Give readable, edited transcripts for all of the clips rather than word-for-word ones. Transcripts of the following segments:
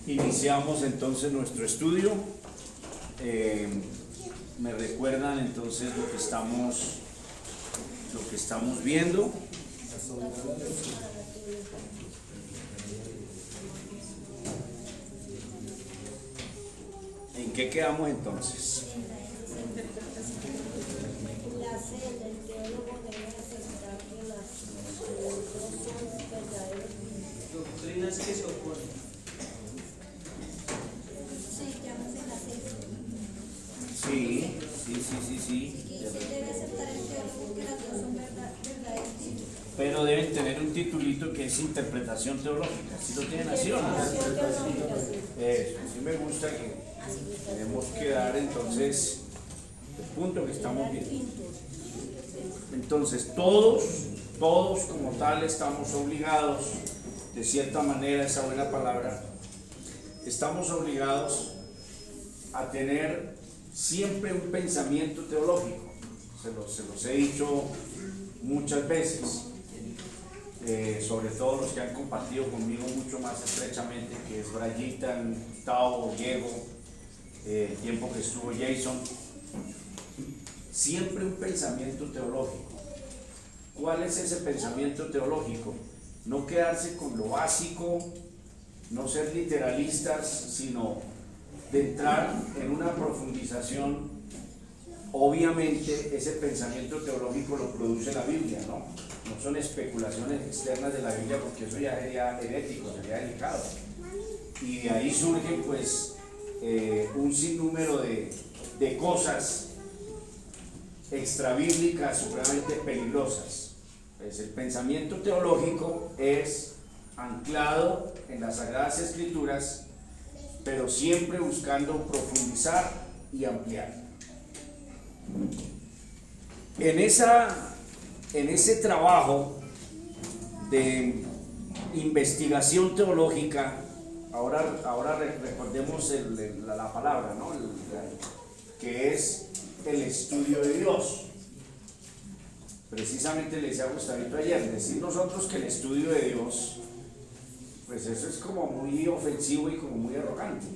Iniciamos entonces nuestro estudio. Me recuerdan entonces lo que estamos viendo. ¿En qué quedamos entonces? La sed del teólogo debe aceptar que los dos son verdaderos. Doctrinas que se oponen. Sí, llámase la sed. Sí. Y se debe aceptar el teólogo que las dos son verdaderos. Pero deben tener un titulito que es interpretación teológica. ¿Sí lo tienen así o no? Eso, sí me gusta que tenemos que dar entonces el punto que estamos viendo. Entonces, todos como tal estamos obligados, de cierta manera, esa buena palabra, estamos obligados a tener siempre un pensamiento teológico. Se los he dicho muchas veces, sobre todo los que han compartido conmigo mucho más estrechamente, que es Brayita, Gustavo, Diego, el tiempo que estuvo Jason. Siempre un pensamiento teológico. ¿Cuál es ese pensamiento teológico? No quedarse con lo básico, no ser literalistas, sino de entrar en una profundización. Obviamente ese pensamiento teológico lo produce la Biblia, ¿no? No son especulaciones externas de la Biblia, porque eso ya sería herético, sería delicado. Y de ahí surgen pues un sinnúmero de cosas extrabíblicas supremamente peligrosas. Pues el pensamiento teológico es anclado en las Sagradas Escrituras, pero siempre buscando profundizar y ampliar. En ese trabajo de investigación teológica, ahora recordemos la palabra, ¿no? Que es el estudio de Dios. Precisamente le decía a Gustavito ayer, decir nosotros que el estudio de Dios, pues eso es como muy ofensivo y como muy arrogante.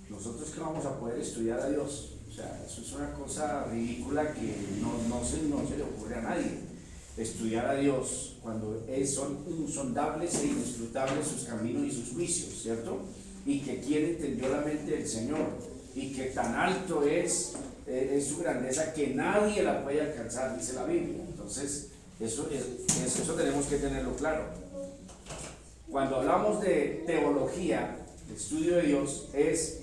Nosotros que vamos a poder estudiar a Dios, o sea, eso es una cosa ridícula que no se le ocurre a nadie. Estudiar a Dios cuando son insondables e inescrutables sus caminos y sus juicios, ¿cierto? Y que quién entendió la mente del Señor, y que tan alto es su grandeza que nadie la puede alcanzar, dice la Biblia. Entonces, eso tenemos que tenerlo claro. Cuando hablamos de teología, de estudio de Dios, es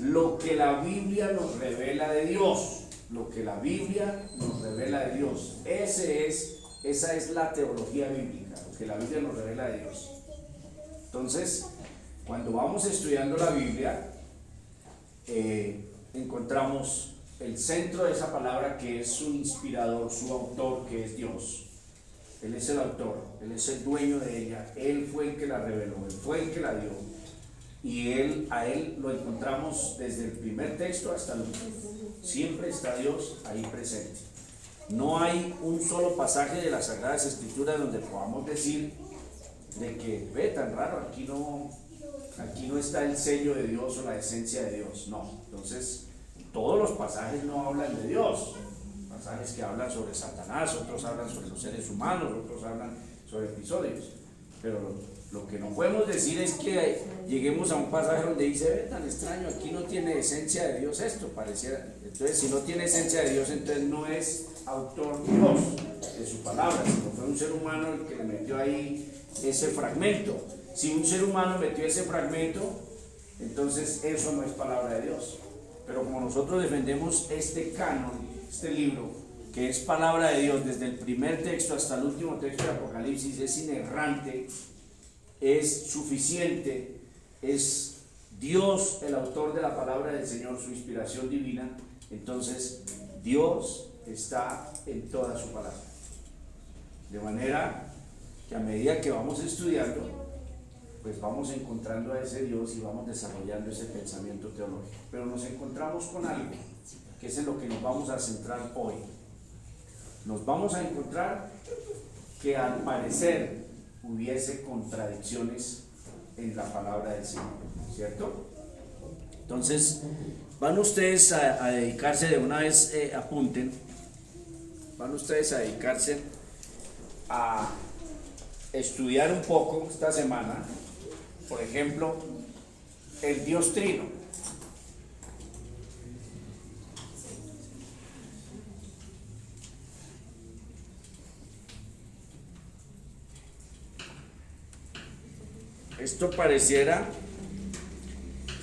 lo que la Biblia nos revela de Dios. Lo que la Biblia nos revela de Dios. Esa es la teología bíblica, lo que la Biblia nos revela de Dios. Entonces, cuando vamos estudiando la Biblia, encontramos el centro de esa palabra, que es su inspirador, su autor, que es Dios. Él es el autor, Él es el dueño de ella, Él fue el que la reveló, Él fue el que la dio. Y a Él lo encontramos desde el primer texto hasta el último. Siempre está Dios ahí presente. No hay un solo pasaje de las Sagradas Escrituras donde podamos decir de que, ve, tan raro, aquí no está el sello de Dios o la esencia de Dios. No. Entonces, todos los pasajes no hablan de Dios. Pasajes que hablan sobre Satanás, otros hablan sobre los seres humanos, otros hablan sobre episodios. Pero lo que no podemos decir es que lleguemos a un pasaje donde dice, ve, tan extraño, aquí no tiene esencia de Dios esto, pareciera. Entonces, si no tiene esencia de Dios, entonces no es autor Dios de su palabra, sino fue un ser humano el que le metió ahí ese fragmento. Si un ser humano metió ese fragmento, entonces eso no es palabra de Dios. Pero como nosotros defendemos este canon, este libro, que es palabra de Dios desde el primer texto hasta el último texto de Apocalipsis, es inerrante, es suficiente, es Dios el autor de la palabra del Señor, su inspiración divina. Entonces Dios está en toda su palabra, de manera que a medida que vamos estudiando, pues vamos encontrando a ese Dios y vamos desarrollando ese pensamiento teológico. Pero nos encontramos con algo que es en lo que nos vamos a centrar hoy. Nos vamos a encontrar que al parecer hubiese contradicciones en la palabra del Señor, ¿cierto? Entonces, van ustedes a dedicarse de una vez, apunten, van ustedes a dedicarse a estudiar un poco esta semana, por ejemplo, el Dios Trino. Esto pareciera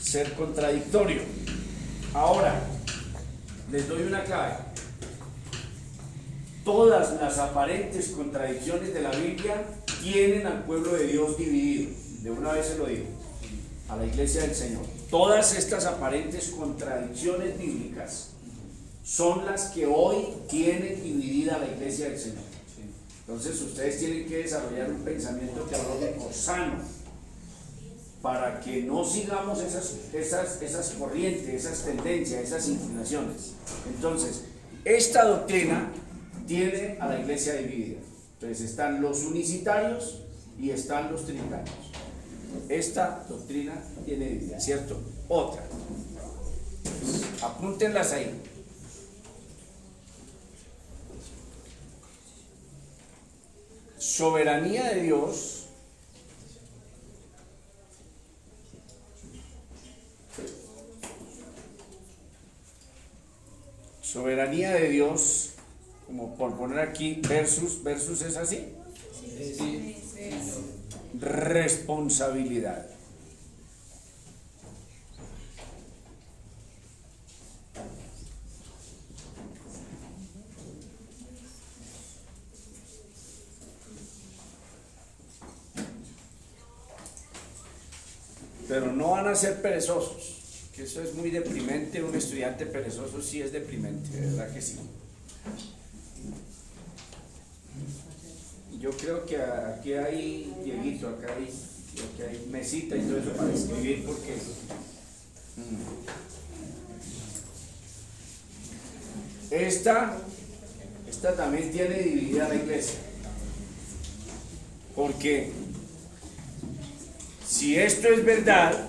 ser contradictorio. Ahora, les doy una clave. Todas las aparentes contradicciones de la Biblia tienen al pueblo de Dios dividido. De una vez se lo digo, a la iglesia del Señor. Todas estas aparentes contradicciones bíblicas son las que hoy tienen dividida a la iglesia del Señor. Entonces ustedes tienen que desarrollar un pensamiento teológico sano, para que no sigamos esas corrientes, esas tendencias, esas inclinaciones. Entonces, esta doctrina tiene a la iglesia dividida. Entonces están los unicitarios y están los trinitarios. Esta doctrina tiene dividida, ¿cierto? Otra. Apúntenlas ahí. Soberanía de Dios. Soberanía de Dios, como por poner aquí versus es así. Sí. Responsabilidad. Pero no van a ser perezosos. Que eso es muy deprimente, un estudiante perezoso sí es deprimente, de verdad que sí. Yo creo que aquí hay Dieguito, acá hay mesita y todo eso para escribir porque esta también tiene dividida la iglesia, porque si esto es verdad,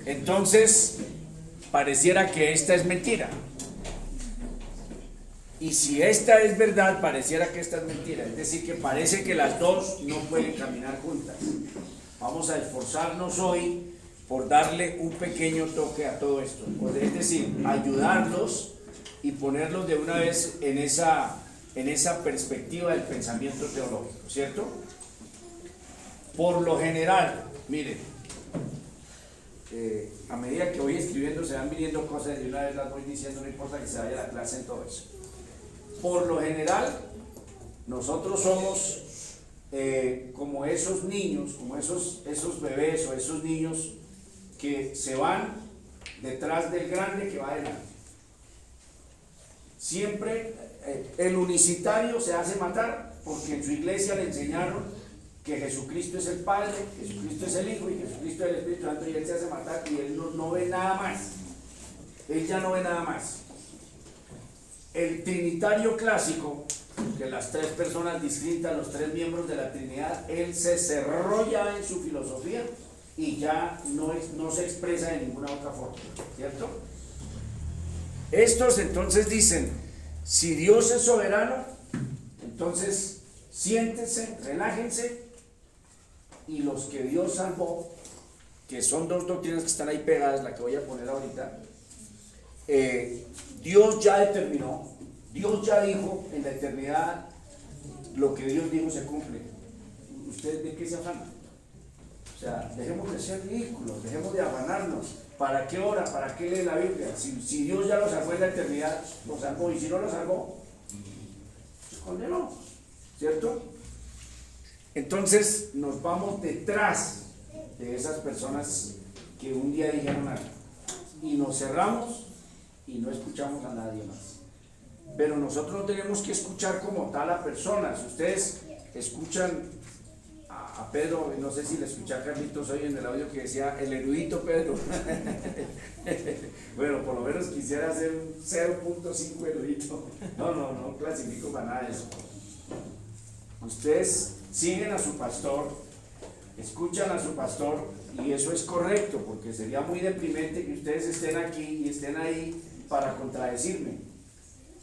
entonces pareciera que esta es mentira. Y si esta es verdad, pareciera que esta es mentira. Es decir, que parece que las dos no pueden caminar juntas. Vamos a esforzarnos hoy por darle un pequeño toque a todo esto. Es decir, ayudarlos y ponerlos de una vez en esa perspectiva del pensamiento teológico, ¿cierto? Por lo general, miren, a medida que voy escribiendo se van viniendo cosas y una vez las voy diciendo, no importa que se vaya a la clase en todo eso. Por lo general, nosotros somos como esos niños, como esos bebés o esos niños que se van detrás del grande que va adelante. Siempre el unicitario se hace matar porque en su iglesia le enseñaron que Jesucristo es el Padre, Jesucristo es el Hijo y Jesucristo es el Espíritu Santo, y él se hace matar y él no ve nada más. Él ya no ve nada más. El trinitario clásico, que las tres personas distintas, los tres miembros de la Trinidad, él se cerró ya en su filosofía y ya no se expresa de ninguna otra forma, ¿cierto? Estos entonces dicen, si Dios es soberano, entonces siéntense, relájense, y los que Dios salvó, que son dos doctrinas que están ahí pegadas, la que voy a poner ahorita, Dios ya determinó, Dios ya dijo en la eternidad, lo que Dios dijo se cumple. ¿Ustedes de qué se afanan? O sea, dejemos de ser ridículos, dejemos de afanarnos. ¿Para qué ora? ¿Para qué lee la Biblia? Si Dios ya lo salvó en la eternidad, lo salvó, y si no lo salvó, se condenó, ¿cierto? Entonces nos vamos detrás de esas personas que un día dijeron algo y nos cerramos y no escuchamos a nadie más. Pero nosotros no tenemos que escuchar como tal a personas. Ustedes escuchan a Pedro, no sé si le escuché a Carlitos hoy en el audio que decía el erudito Pedro. Bueno, por lo menos quisiera hacer un 0.5 erudito. No clasifico para nada de eso. Ustedes siguen a su pastor escuchan a su pastor, y eso es correcto, porque sería muy deprimente que ustedes estén aquí y estén ahí para contradecirme,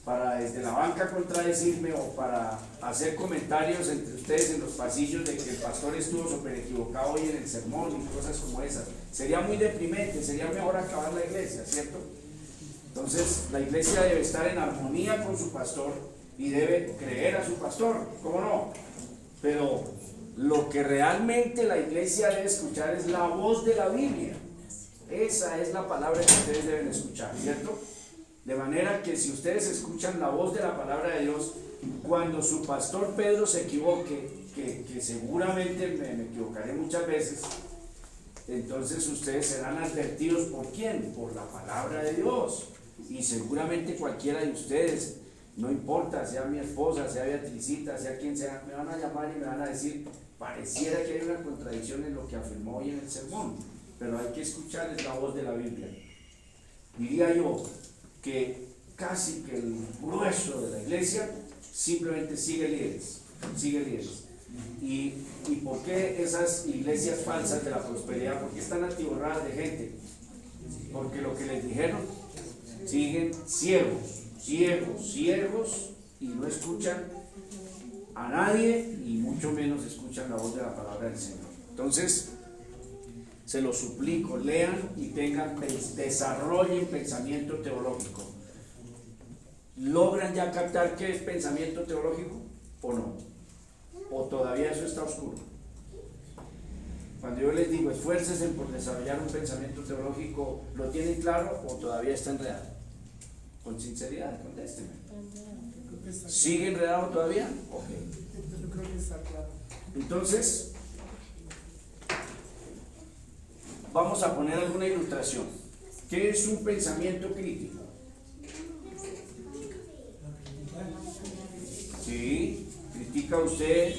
para desde la banca contradecirme o para hacer comentarios entre ustedes en los pasillos de que el pastor estuvo súper equivocado hoy en el sermón y cosas como esas. Sería muy deprimente, sería mejor acabar la iglesia, ¿cierto? Entonces la iglesia debe estar en armonía con su pastor y debe creer a su pastor, ¿cómo no? Pero lo que realmente la iglesia debe escuchar es la voz de la Biblia. Esa es la palabra que ustedes deben escuchar, ¿cierto? De manera que si ustedes escuchan la voz de la palabra de Dios, cuando su pastor Pedro se equivoque, que seguramente me equivocaré muchas veces, entonces ustedes serán advertidos ¿por quién? Por la palabra de Dios. Y seguramente cualquiera de ustedes, no importa, sea mi esposa, sea Beatricita, sea quien sea, me van a llamar y me van a decir, pareciera que hay una contradicción en lo que afirmó hoy en el sermón, pero hay que escuchar la voz de la Biblia. Diría yo que casi que el grueso de la iglesia simplemente sigue líderes. ¿Y por qué esas iglesias falsas de la prosperidad? ¿Por qué están atiborradas de gente? Porque lo que les dijeron, siguen ciegos y no escuchan a nadie y mucho menos escuchan la voz de la palabra del Señor. Entonces, se lo suplico, lean y desarrollen pensamiento teológico. ¿Logran ya captar qué es pensamiento teológico o no? ¿O todavía eso está oscuro? Cuando yo les digo esfuércense por desarrollar un pensamiento teológico, ¿lo tienen claro o todavía está enredado? Con sinceridad, contésteme. ¿Sigue enredado todavía? Ok. Yo creo que está claro. Entonces, vamos a poner alguna ilustración. ¿Qué es un pensamiento crítico? Sí, critica usted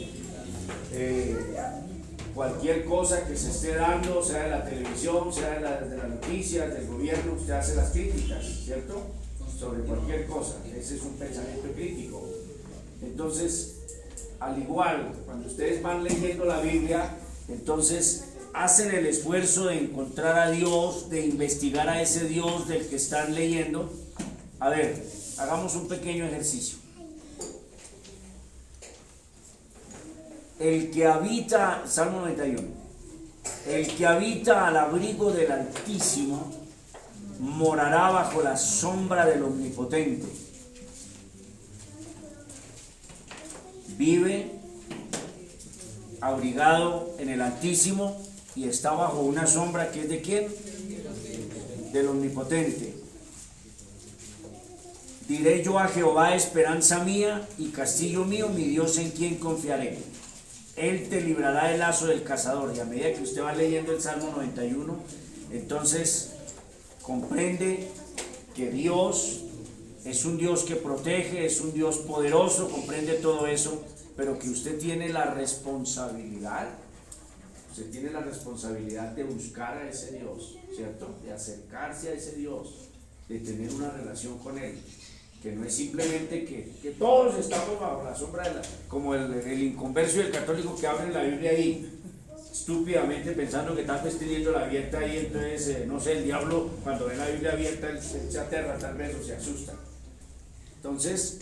cualquier cosa que se esté dando, sea de la televisión, sea de las noticias, del gobierno, usted hace las críticas, ¿cierto? Sobre cualquier cosa. Ese es un pensamiento crítico. Entonces, al igual, cuando ustedes van leyendo la Biblia, entonces hacen el esfuerzo de encontrar a Dios, de investigar a ese Dios del que están leyendo. A ver, hagamos un pequeño ejercicio. El que habita, Salmo 91, el que habita al abrigo del Altísimo morará bajo la sombra del Omnipotente. Vive abrigado en el Altísimo y está bajo una sombra que es ¿de quién? Del Omnipotente. Diré yo a Jehová, esperanza mía y castillo mío, mi Dios en quien confiaré. Él te librará del lazo del cazador. Y a medida que usted va leyendo el Salmo 91, entonces comprende que Dios es un Dios que protege, es un Dios poderoso, comprende todo eso, pero que usted tiene la responsabilidad de buscar a ese Dios, ¿cierto? De acercarse a ese Dios, de tener una relación con Él, que no es simplemente que todos estamos bajo la sombra de como el inconverso y el católico que abre la Biblia ahí, estúpidamente pensando que tal vez teniendo la abierta ahí, entonces, no sé, el diablo cuando ve la Biblia abierta, él se aterra tal vez o se asusta. Entonces,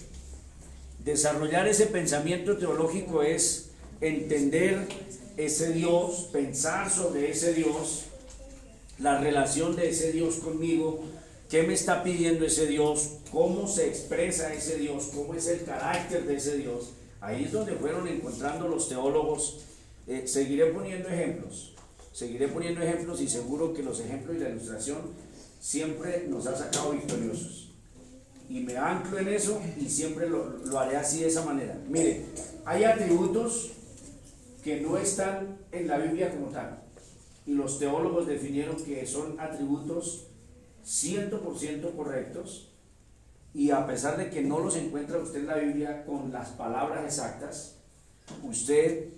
desarrollar ese pensamiento teológico es entender ese Dios, pensar sobre ese Dios, la relación de ese Dios conmigo, qué me está pidiendo ese Dios, cómo se expresa ese Dios, cómo es el carácter de ese Dios. Ahí es donde fueron encontrando los teólogos. Seguiré poniendo ejemplos y seguro que los ejemplos y la ilustración siempre nos ha sacado victoriosos. Y me anclo en eso y siempre lo haré así, de esa manera. Mire, hay atributos que no están en la Biblia como tal. Y los teólogos definieron que son atributos 100% correctos. Y a pesar de que no los encuentra usted en la Biblia con las palabras exactas, usted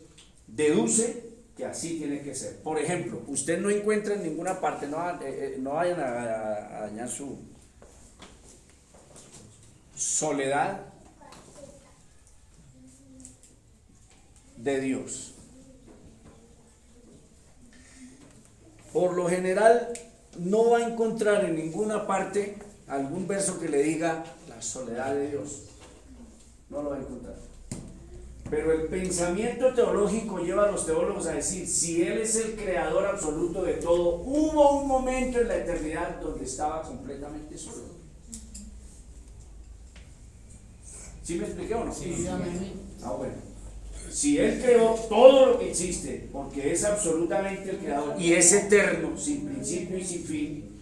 deduce que así tiene que ser. Por ejemplo, usted no encuentra en ninguna parte, no vayan a dañar su soledad de Dios. por lo general no va a encontrar en ninguna parte algún verso que le diga la soledad de Dios. No lo va a encontrar. Pero el pensamiento teológico lleva a los teólogos a decir, si Él es el creador absoluto de todo, hubo un momento en la eternidad donde estaba completamente solo. ¿Sí me expliqué o no? Sí, amén. Ah, bueno. Si Él creó todo lo que existe, porque es absolutamente el creador y es eterno, sin principio y sin fin,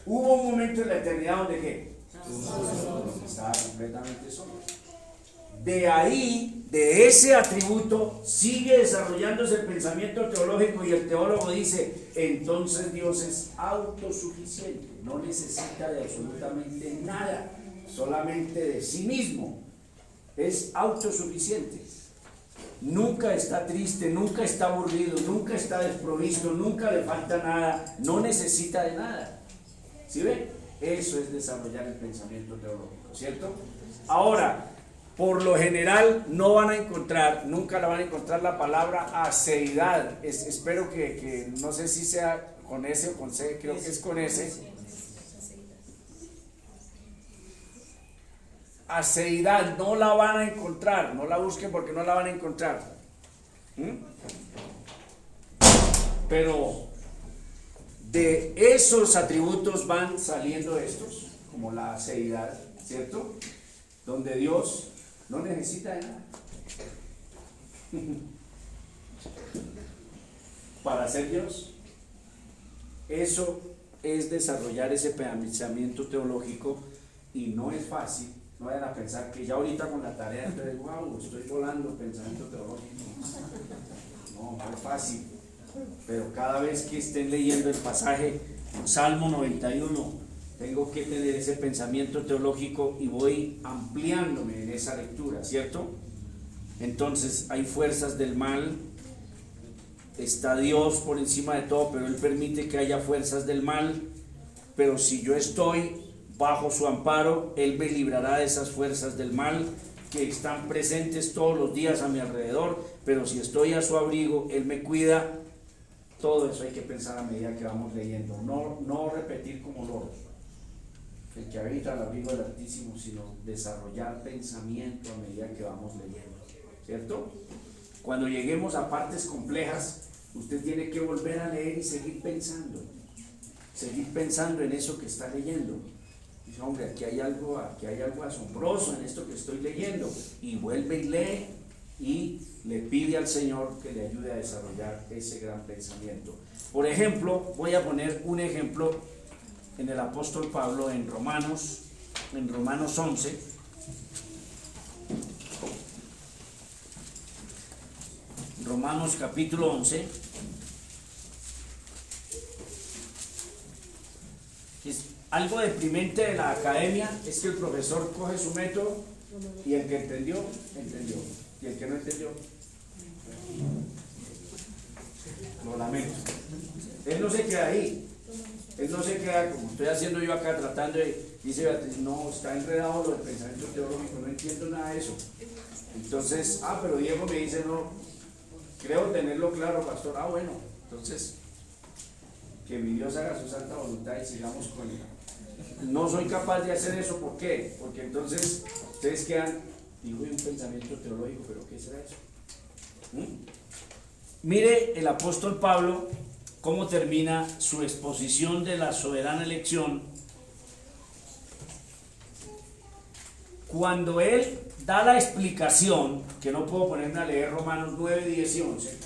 hubo un momento en la eternidad donde ¿qué? Estaba completamente solo. De ahí, de ese atributo, sigue desarrollándose el pensamiento teológico y el teólogo dice, entonces Dios es autosuficiente, no necesita de absolutamente nada, solamente de sí mismo, es autosuficiente. Nunca está triste, nunca está aburrido, nunca está desprovisto, nunca le falta nada, no necesita de nada. ¿Sí ve? Eso es desarrollar el pensamiento teológico, ¿cierto? Ahora, por lo general no van a encontrar, nunca la van a encontrar la palabra aceidad. Espero que no sé si sea con S o con C, creo que es con S. Aceidad no la van a encontrar, no la busquen porque no la van a encontrar. Pero de esos atributos van saliendo estos, como la aceidad, ¿cierto? Donde Dios no necesita de nada para ser Dios. Eso es desarrollar ese pensamiento teológico y no es fácil. No vayan a pensar que ya ahorita con la tarea entonces, wow, estoy volando pensamiento teológico. No es fácil. Pero cada vez que estén leyendo el pasaje, Salmo 91, tengo que tener ese pensamiento teológico y voy ampliándome en esa lectura, ¿cierto? Entonces hay fuerzas del mal, está Dios por encima de todo, pero Él permite que haya fuerzas del mal, pero si yo estoy bajo su amparo, Él me librará de esas fuerzas del mal que están presentes todos los días a mi alrededor, pero si estoy a su abrigo, Él me cuida. Todo eso hay que pensar a medida que vamos leyendo, no repetir como loros, el que habita al abrigo del Altísimo, sino desarrollar pensamiento a medida que vamos leyendo, ¿cierto? Cuando lleguemos a partes complejas, usted tiene que volver a leer y seguir pensando en eso que está leyendo. Dice, hombre, aquí hay algo asombroso en esto que estoy leyendo, y vuelve y lee y le pide al Señor que le ayude a desarrollar ese gran pensamiento. Por ejemplo, voy a poner un ejemplo en el apóstol Pablo en Romanos 11. Romanos capítulo 11. Algo deprimente de la academia es que el profesor coge su método y el que entendió, entendió, y el que no entendió, lo lamento. Él no se queda ahí, él no se queda como estoy haciendo yo acá tratando de, dice Beatriz, no, está enredado lo del pensamiento teológico, no entiendo nada de eso. Entonces, pero Diego me dice, no, creo tenerlo claro, pastor. Bueno, entonces, que mi Dios haga su santa voluntad y sigamos con él. No soy capaz de hacer eso, ¿por qué? Porque entonces ustedes quedan, digo, un pensamiento teológico, pero ¿qué será eso? Mire el apóstol Pablo cómo termina su exposición de la soberana elección cuando él da la explicación, que no puedo ponerme a leer Romanos 9, 10 y 11,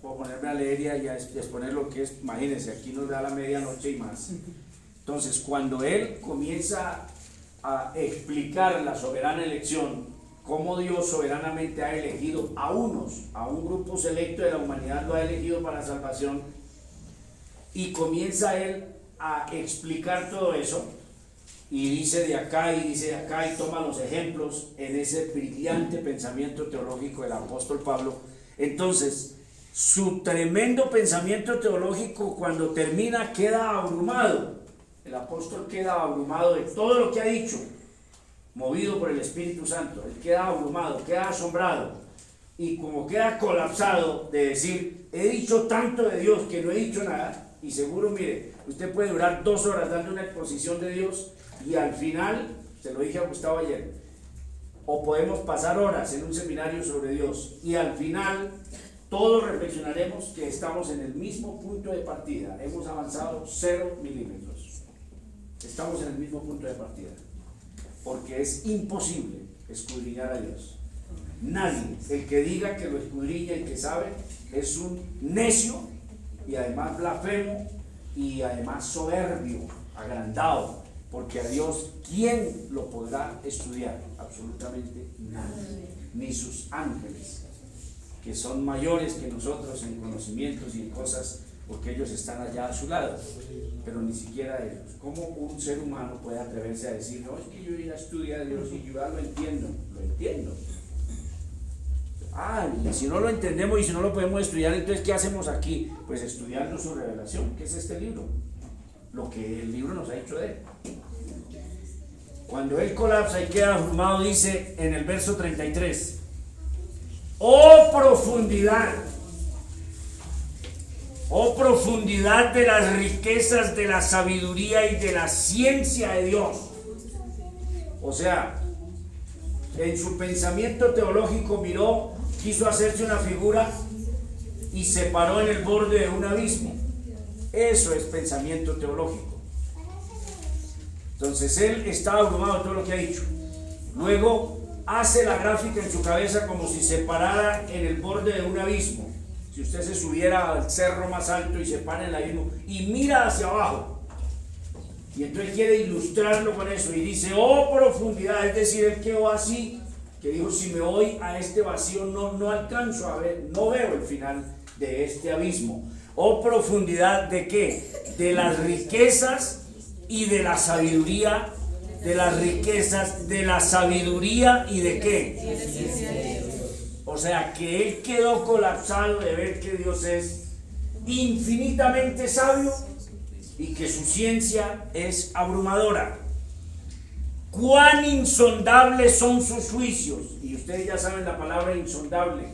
puedo ponerme a leer y a exponer lo que es, imagínense, aquí nos da la medianoche y más. Entonces, cuando él comienza a explicar la soberana elección, cómo Dios soberanamente ha elegido a unos, a un grupo selecto de la humanidad lo ha elegido para salvación, y comienza él a explicar todo eso, y dice de acá y dice de acá, y toma los ejemplos en ese brillante pensamiento teológico del apóstol Pablo. Entonces, su tremendo pensamiento teológico, cuando termina, queda abrumado. El apóstol queda abrumado de todo lo que ha dicho, movido por el Espíritu Santo. Él queda abrumado, queda asombrado, y como queda colapsado de decir, he dicho tanto de Dios que no he dicho nada, y seguro, mire, usted puede durar 2 horas dando una exposición de Dios y al final, se lo dije a Gustavo ayer, o podemos pasar horas en un seminario sobre Dios y al final todos reflexionaremos que estamos en el mismo punto de partida, hemos avanzado 0 milímetros, estamos en el mismo punto de partida, porque es imposible escudriñar a Dios. Nadie, el que diga que lo escudriña y que sabe, es un necio y además blasfemo y además soberbio, agrandado, porque a Dios, ¿quién lo podrá estudiar? Absolutamente nadie, ni sus ángeles, que son mayores que nosotros en conocimientos y en cosas, porque ellos están allá a su lado, pero ni siquiera ellos. ¿Cómo un ser humano puede atreverse a decir, no, es que yo ir a estudiar a Dios y yo ya lo entiendo? Lo entiendo. Y si no lo entendemos y si no lo podemos estudiar, entonces ¿qué hacemos aquí? Pues estudiando su revelación, que es este libro, lo que el libro nos ha dicho de él. Cuando él colapsa y queda abrumado, dice en el verso 33, oh profundidad de las riquezas de la sabiduría y de la ciencia de Dios. O sea, en su pensamiento teológico miró, quiso hacerse una figura y se paró en el borde de un abismo. Eso es pensamiento teológico. Entonces él está abrumado de todo lo que ha dicho. Luego hace la gráfica en su cabeza como si se parara en el borde de un abismo. Si usted se subiera al cerro más alto y se para en el abismo y mira hacia abajo. Y entonces quiere ilustrarlo con eso y dice, oh profundidad, es decir, él quedó así, que dijo, si me voy a este vacío no alcanzo a ver, no veo el final de este abismo. Oh profundidad de qué? De las riquezas y de la sabiduría, de las riquezas, de la sabiduría y de qué. O sea que él quedó colapsado de ver que Dios es infinitamente sabio y que su ciencia es abrumadora. Cuán insondables son sus juicios. Y ustedes ya saben la palabra insondable,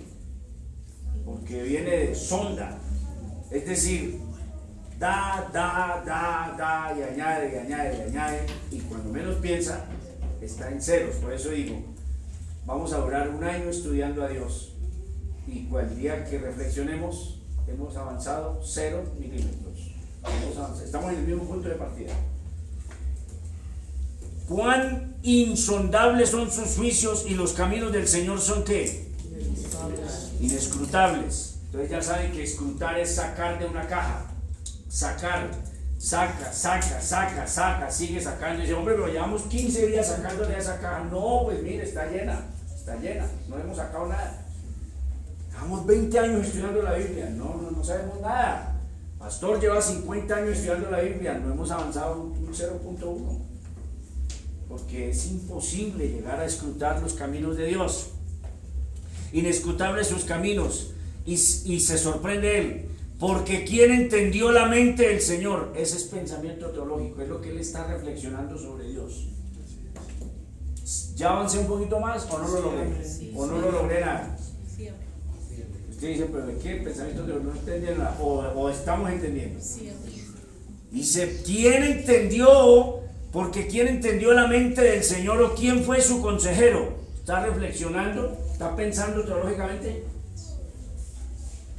porque viene de sonda, es decir, da, y añade, y cuando menos piensa, está en ceros. Por eso digo, vamos a durar 1 año estudiando a Dios, y el día que reflexionemos, hemos avanzado 0 milímetros. Estamos en el mismo punto de partida. Cuán insondables son sus juicios y los caminos del Señor son ¿qué? Inescrutables. Entonces ya saben que escrutar es sacar de una caja. Sacar, saca, sigue sacando. Y dice, hombre, pero llevamos 15 días sacándole a esa caja. No, pues mire, está llena, no hemos sacado nada. Llevamos 20 años estudiando la Biblia, no sabemos nada. Pastor lleva 50 años estudiando la Biblia, no hemos avanzado un 0.1. Porque es imposible llegar a escrutar los caminos de Dios. Inescrutables sus caminos, y se sorprende él. Porque ¿quién entendió la mente del Señor? Ese es pensamiento teológico, es lo que él está reflexionando sobre Dios. ¿Ya avancé un poquito más o no lo logré? ¿O no lo logré nada? Usted dice, pero ¿de qué pensamiento teológico? No entendieron nada, o estamos entendiendo. Dice, ¿quién entendió? Porque ¿quién entendió la mente del Señor o quién fue su consejero? ¿Está reflexionando? ¿Está pensando teológicamente?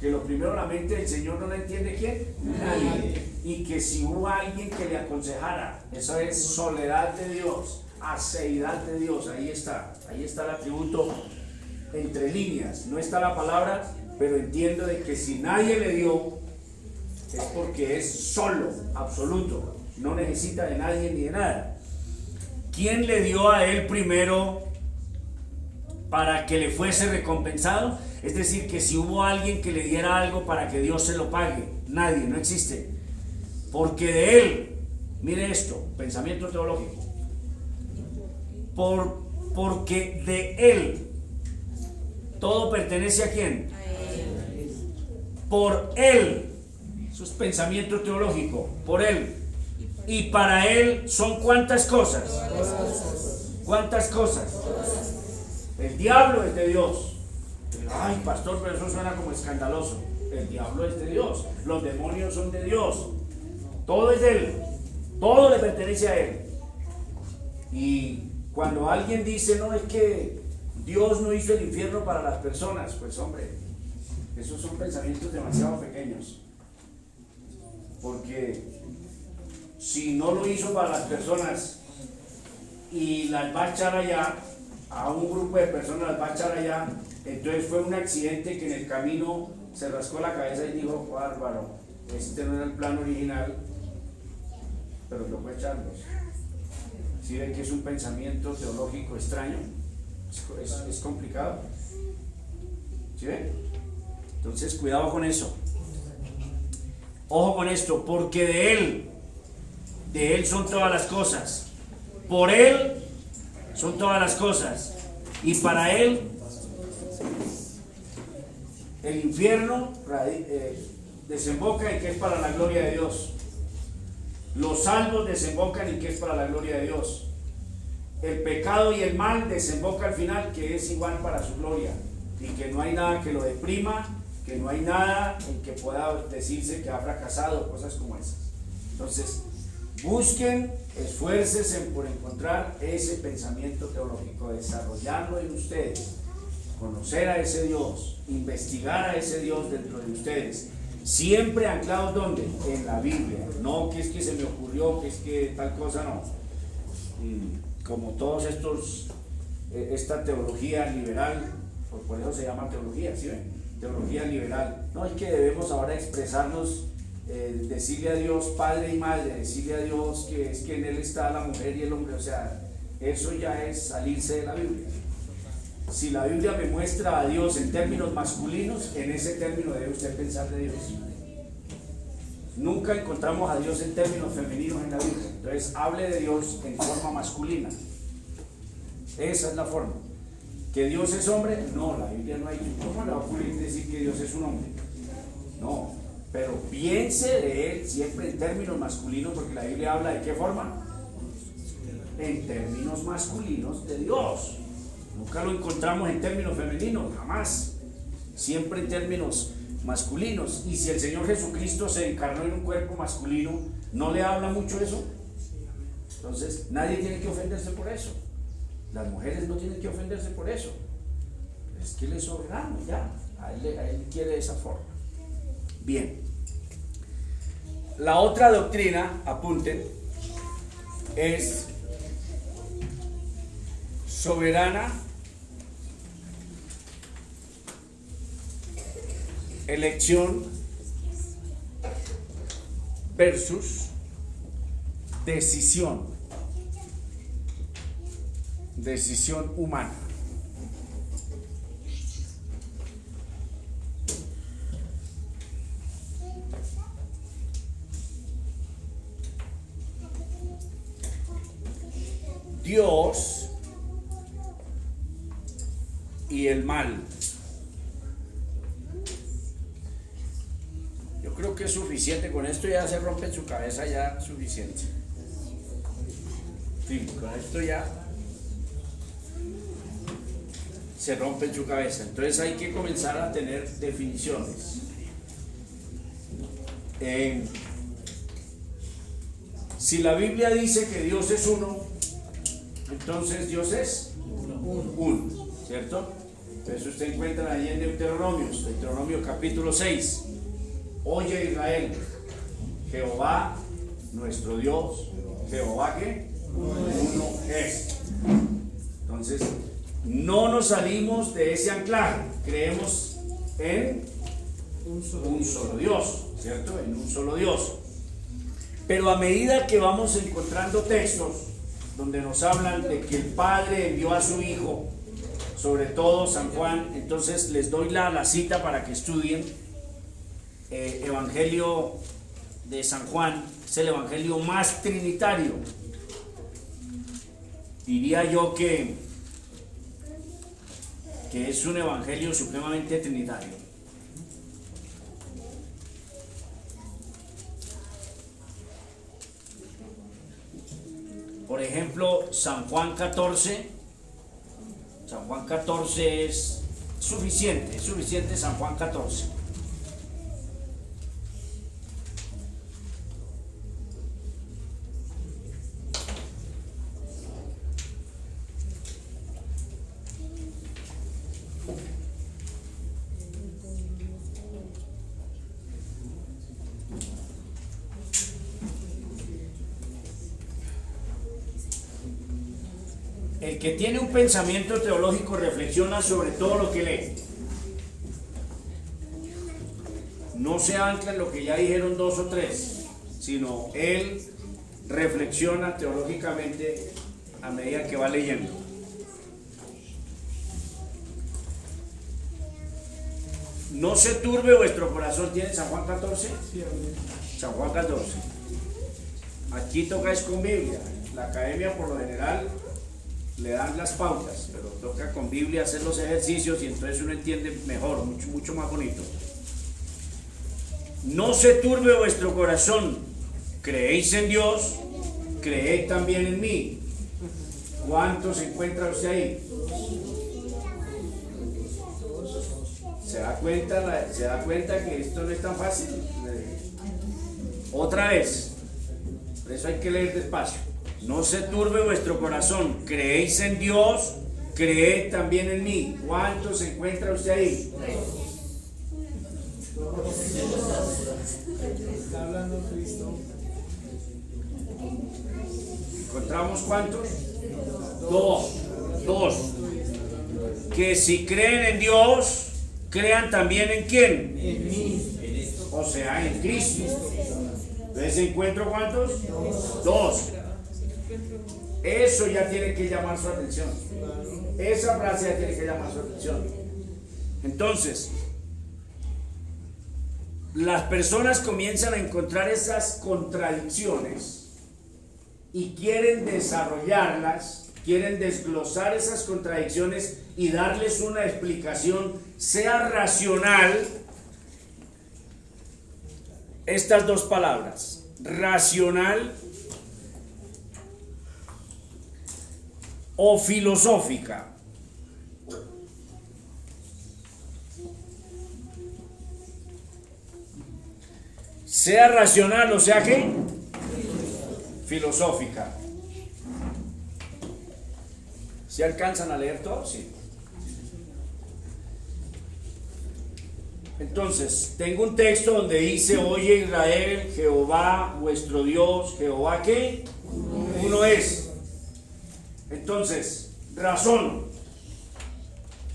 Que lo primero, la mente del Señor no la entiende ¿quién? Nadie. Y que si hubo alguien que le aconsejara, eso es soledad de Dios, aceidad de Dios, ahí está el atributo entre líneas, no está la palabra, pero entiendo de que si nadie le dio, es porque es solo, absoluto, no necesita de nadie ni de nada. ¿Quién le dio a él primero para que le fuese recompensado? Es decir, que si hubo alguien que le diera algo para que Dios se lo pague, nadie, no existe. Porque de él, mire esto, pensamiento teológico, porque de él todo pertenece ¿a quién? A él. Por él, eso es pensamiento teológico, por él. Y para él son ¿cuántas cosas? ¿Cuántas cosas? El diablo es de Dios. Ay, pastor, pero eso suena como escandaloso. El diablo es de Dios, los demonios son de Dios, todo es de Él, todo le pertenece a Él. Y cuando alguien dice, no, es que Dios no hizo el infierno para las personas, pues hombre, esos son pensamientos demasiado pequeños. Porque si no lo hizo para las personas y las va a echar allá, a un grupo de personas las va a echar allá, entonces fue un accidente que en el camino se rascó la cabeza y dijo, bárbaro, este no era el plan original, pero yo voy a echarlos. ¿Sí ven que es un pensamiento teológico extraño? Es complicado. ¿Sí ven? Entonces cuidado con eso. Ojo con esto, porque de Él son todas las cosas, por Él son todas las cosas, y para Él el infierno desemboca en que es para la gloria de Dios. Los salvos desembocan en que es para la gloria de Dios. El pecado y el mal desemboca al final que es igual para su gloria, y que no hay nada que lo deprima, que no hay nada en que pueda decirse que ha fracasado, cosas como esas. Entonces, busquen, esfuércense por encontrar ese pensamiento teológico, desarrollarlo en ustedes, conocer a ese Dios, investigar a ese Dios dentro de ustedes, siempre anclados ¿dónde? En la Biblia. No que es que se me ocurrió, que es que tal cosa, no. Como todos estos, esta teología liberal, por eso se llama teología, ¿sí ven? Teología liberal. No, es que debemos ahora expresarnos, decirle a Dios padre y madre, decirle a Dios que es que en Él está la mujer y el hombre, o sea, eso ya es salirse de la Biblia. Si la Biblia me muestra a Dios en términos masculinos, en ese término debe usted pensar de Dios. Nunca encontramos a Dios en términos femeninos en la Biblia. Entonces hable de Dios en forma masculina. Esa es la forma. ¿Que Dios es hombre? No, la Biblia no hay. ¿Cómo le va a ocurrir decir que Dios es un hombre? No, pero piense de Él siempre en términos masculinos, porque la Biblia habla de qué forma. En términos masculinos de Dios. Nunca lo encontramos en términos femeninos, jamás. Siempre en términos masculinos. Y si el Señor Jesucristo se encarnó en un cuerpo masculino, ¿no le habla mucho eso? Entonces, nadie tiene que ofenderse por eso. Las mujeres no tienen que ofenderse por eso. Es que Él es soberano, ya. A él quiere de esa forma. Bien. La otra doctrina, apunten, es soberana elección versus decisión humana. Dios y el mal. Yo creo que es suficiente, con esto ya se rompe en su cabeza, ya suficiente. Sí, con esto ya se rompe en su cabeza. Entonces hay que comenzar a tener definiciones. Si la Biblia dice que Dios es uno, entonces Dios es uno, ¿cierto? Entonces usted encuentra ahí en Deuteronomio capítulo 6. Oye Israel, Jehová nuestro Dios, Jehová ¿qué? Uno es. Entonces, no nos salimos de ese anclaje, creemos en un solo Dios, ¿cierto? En un solo Dios. Pero a medida que vamos encontrando textos donde nos hablan de que el Padre envió a su Hijo, sobre todo San Juan, entonces les doy la cita para que estudien. Evangelio de San Juan es el evangelio más trinitario. Diría yo que es un evangelio supremamente trinitario. Por ejemplo, San Juan 14. San Juan 14 es Es suficiente San Juan 14. El que tiene un pensamiento teológico reflexiona sobre todo lo que lee. No se ancla en lo que ya dijeron dos o tres, sino él reflexiona teológicamente a medida que va leyendo. No se turbe vuestro corazón. ¿Tiene San Juan 14? San Juan 14. Aquí tocáis con Biblia. La academia por lo general le dan las pautas, pero toca con Biblia hacer los ejercicios y entonces uno entiende mejor, mucho más bonito. No se turbe vuestro corazón, creéis en Dios, creed también en mí. ¿Cuántos se encuentra usted ahí? ¿Se da cuenta que esto no es tan fácil? Otra vez, por eso hay que leer despacio. No se turbe vuestro corazón, creéis en Dios, creed también en mí. ¿Cuántos se encuentra usted ahí? Está hablando Cristo. ¿Encontramos cuántos? Dos. Que si creen en Dios, crean también en ¿quién? En mí. O sea, en Cristo. ¿Entonces encuentro cuántos? Dos. Eso ya tiene que llamar su atención. Esa frase ya tiene que llamar su atención. Entonces, las personas comienzan a encontrar esas contradicciones y quieren desarrollarlas, quieren desglosar esas contradicciones y darles una explicación, sea racional. Estas dos palabras, racional o filosófica. Sea racional o sea que filosófica. ¿Se alcanzan a leer todo? Sí. Entonces, tengo un texto donde dice: oye Israel, Jehová vuestro Dios, Jehová ¿qué? Uno es. Entonces, razón.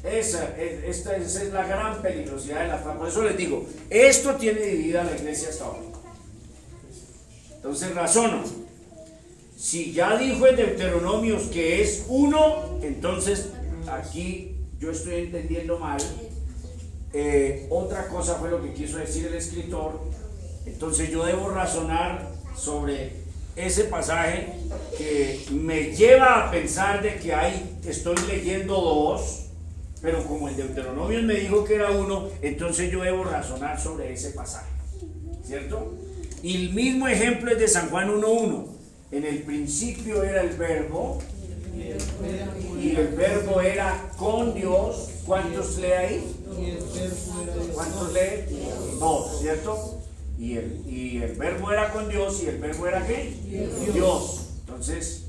Esta es la gran peligrosidad de la fe. Por eso les digo, esto tiene dividida la iglesia hasta ahora. Entonces, razono. Si ya dijo en Deuteronomios que es uno, entonces aquí yo estoy entendiendo mal. Otra cosa fue lo que quiso decir el escritor. Entonces yo debo razonar sobre ese pasaje que me lleva a pensar de que estoy leyendo dos, pero como el Deuteronomio me dijo que era uno, entonces yo debo razonar sobre ese pasaje, ¿cierto? Y el mismo ejemplo es de San Juan 1:1. En el principio era el verbo y el verbo era con Dios. ¿Cuántos lee ahí? ¿Cuántos lee? Dos, ¿cierto? Y el verbo era con Dios y el verbo era ¿qué? Dios. Entonces,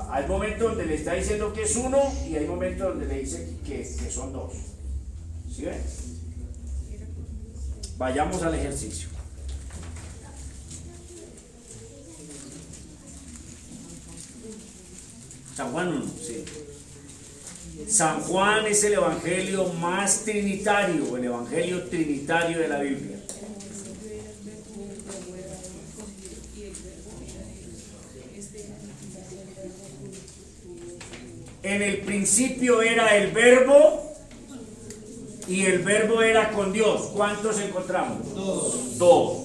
hay momentos donde le está diciendo que es uno y hay momentos donde le dice que son dos. ¿Sí ven? Vayamos al ejercicio. San Juan 1, sí. San Juan es el evangelio más trinitario, el evangelio trinitario de la Biblia. En el principio era el verbo y el verbo era con Dios. ¿Cuántos encontramos? Dos.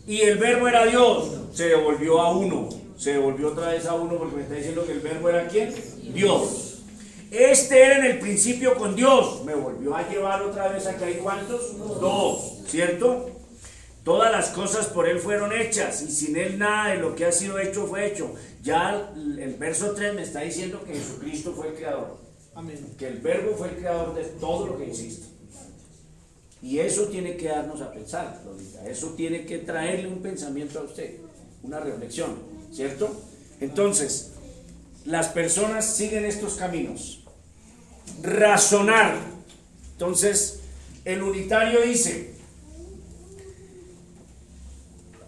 Y el verbo era Dios. Se devolvió a uno. Se devolvió otra vez a uno porque me está diciendo que el verbo era ¿quién? Dios. Este era en el principio con Dios. Me volvió a llevar otra vez a que hay ¿cuántos? Dos, ¿cierto? Todas las cosas por Él fueron hechas y sin Él nada de lo que ha sido hecho fue hecho. Ya el verso 3 me está diciendo que Jesucristo fue el creador. Amén. Que el Verbo fue el creador de todo lo que existe. Y eso tiene que darnos a pensar, Lolita. Eso tiene que traerle un pensamiento a usted, una reflexión, ¿cierto? Entonces, las personas siguen estos caminos. Razonar. Entonces, el unitario dice,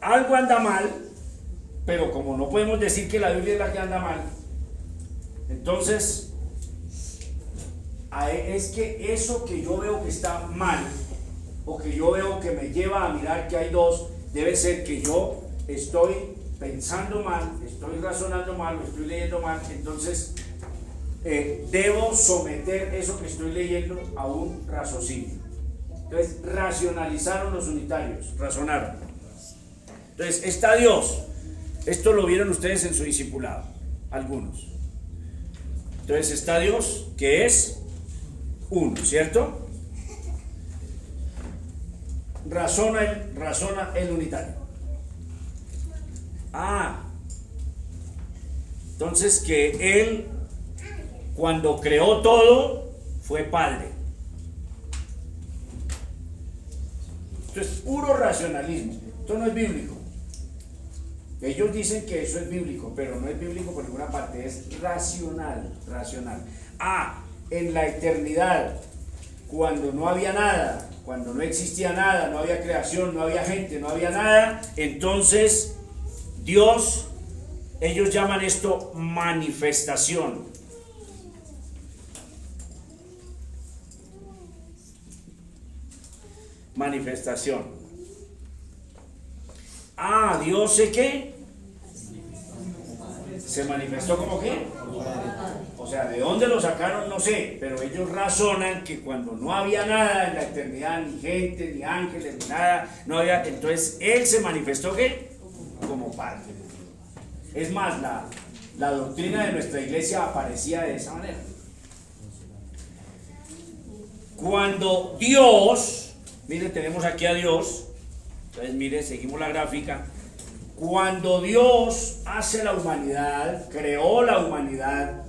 algo anda mal, pero como no podemos decir que la Biblia es la que anda mal, entonces es que eso que yo veo que está mal, o que yo veo que me lleva a mirar que hay dos, debe ser que yo estoy pensando mal, estoy razonando mal, lo estoy leyendo mal. Entonces debo someter eso que estoy leyendo a un raciocinio. Entonces racionalizaron los unitarios, razonaron. Entonces está Dios. Esto lo vieron ustedes en su discipulado, algunos. Entonces está Dios, que es uno, ¿cierto? Razona el unitario. Entonces que Él, cuando creó todo, fue Padre. Esto es puro racionalismo. Esto no es bíblico. Ellos dicen que eso es bíblico, pero no es bíblico por ninguna parte. Es racional. En la eternidad, cuando no había nada, cuando no existía nada, no había creación, no había gente, no había nada, entonces Dios, ellos llaman esto manifestación. Manifestación. Dios sé qué. ¿Se manifestó como qué? O sea, ¿de dónde lo sacaron? No sé, pero ellos razonan que cuando no había nada en la eternidad, ni gente, ni ángeles, ni nada, no había, entonces Él se manifestó ¿qué? Como Padre. Es más, la doctrina de nuestra iglesia aparecía de esa manera. Cuando Dios, mire, tenemos aquí a Dios, entonces mire, seguimos la gráfica. Cuando Dios hace la humanidad, creó la humanidad,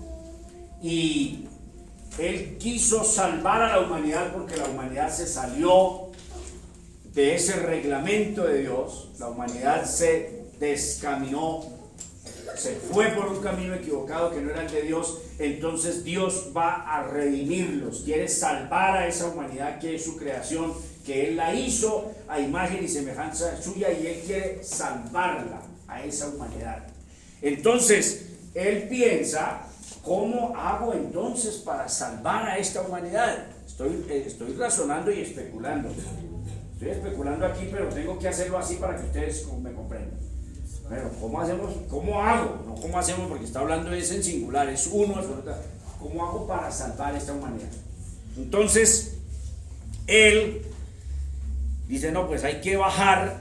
y Él quiso salvar a la humanidad porque la humanidad se salió de ese reglamento de Dios, la humanidad se descaminó, se fue por un camino equivocado que no era el de Dios. Entonces Dios va a redimirlos, quiere salvar a esa humanidad que es su creación, que Él la hizo a imagen y semejanza suya, y Él quiere salvarla a esa humanidad. Entonces Él piensa, ¿cómo hago entonces para salvar a esta humanidad? Estoy razonando y especulando. Estoy especulando aquí, pero tengo que hacerlo así para que ustedes me comprendan. Pero ¿cómo hacemos? ¿Cómo hago? No ¿cómo hacemos? Porque está hablando es en singular, es uno. ¿Cómo hago para salvar a esta humanidad? Entonces Él dice, no, pues hay que bajar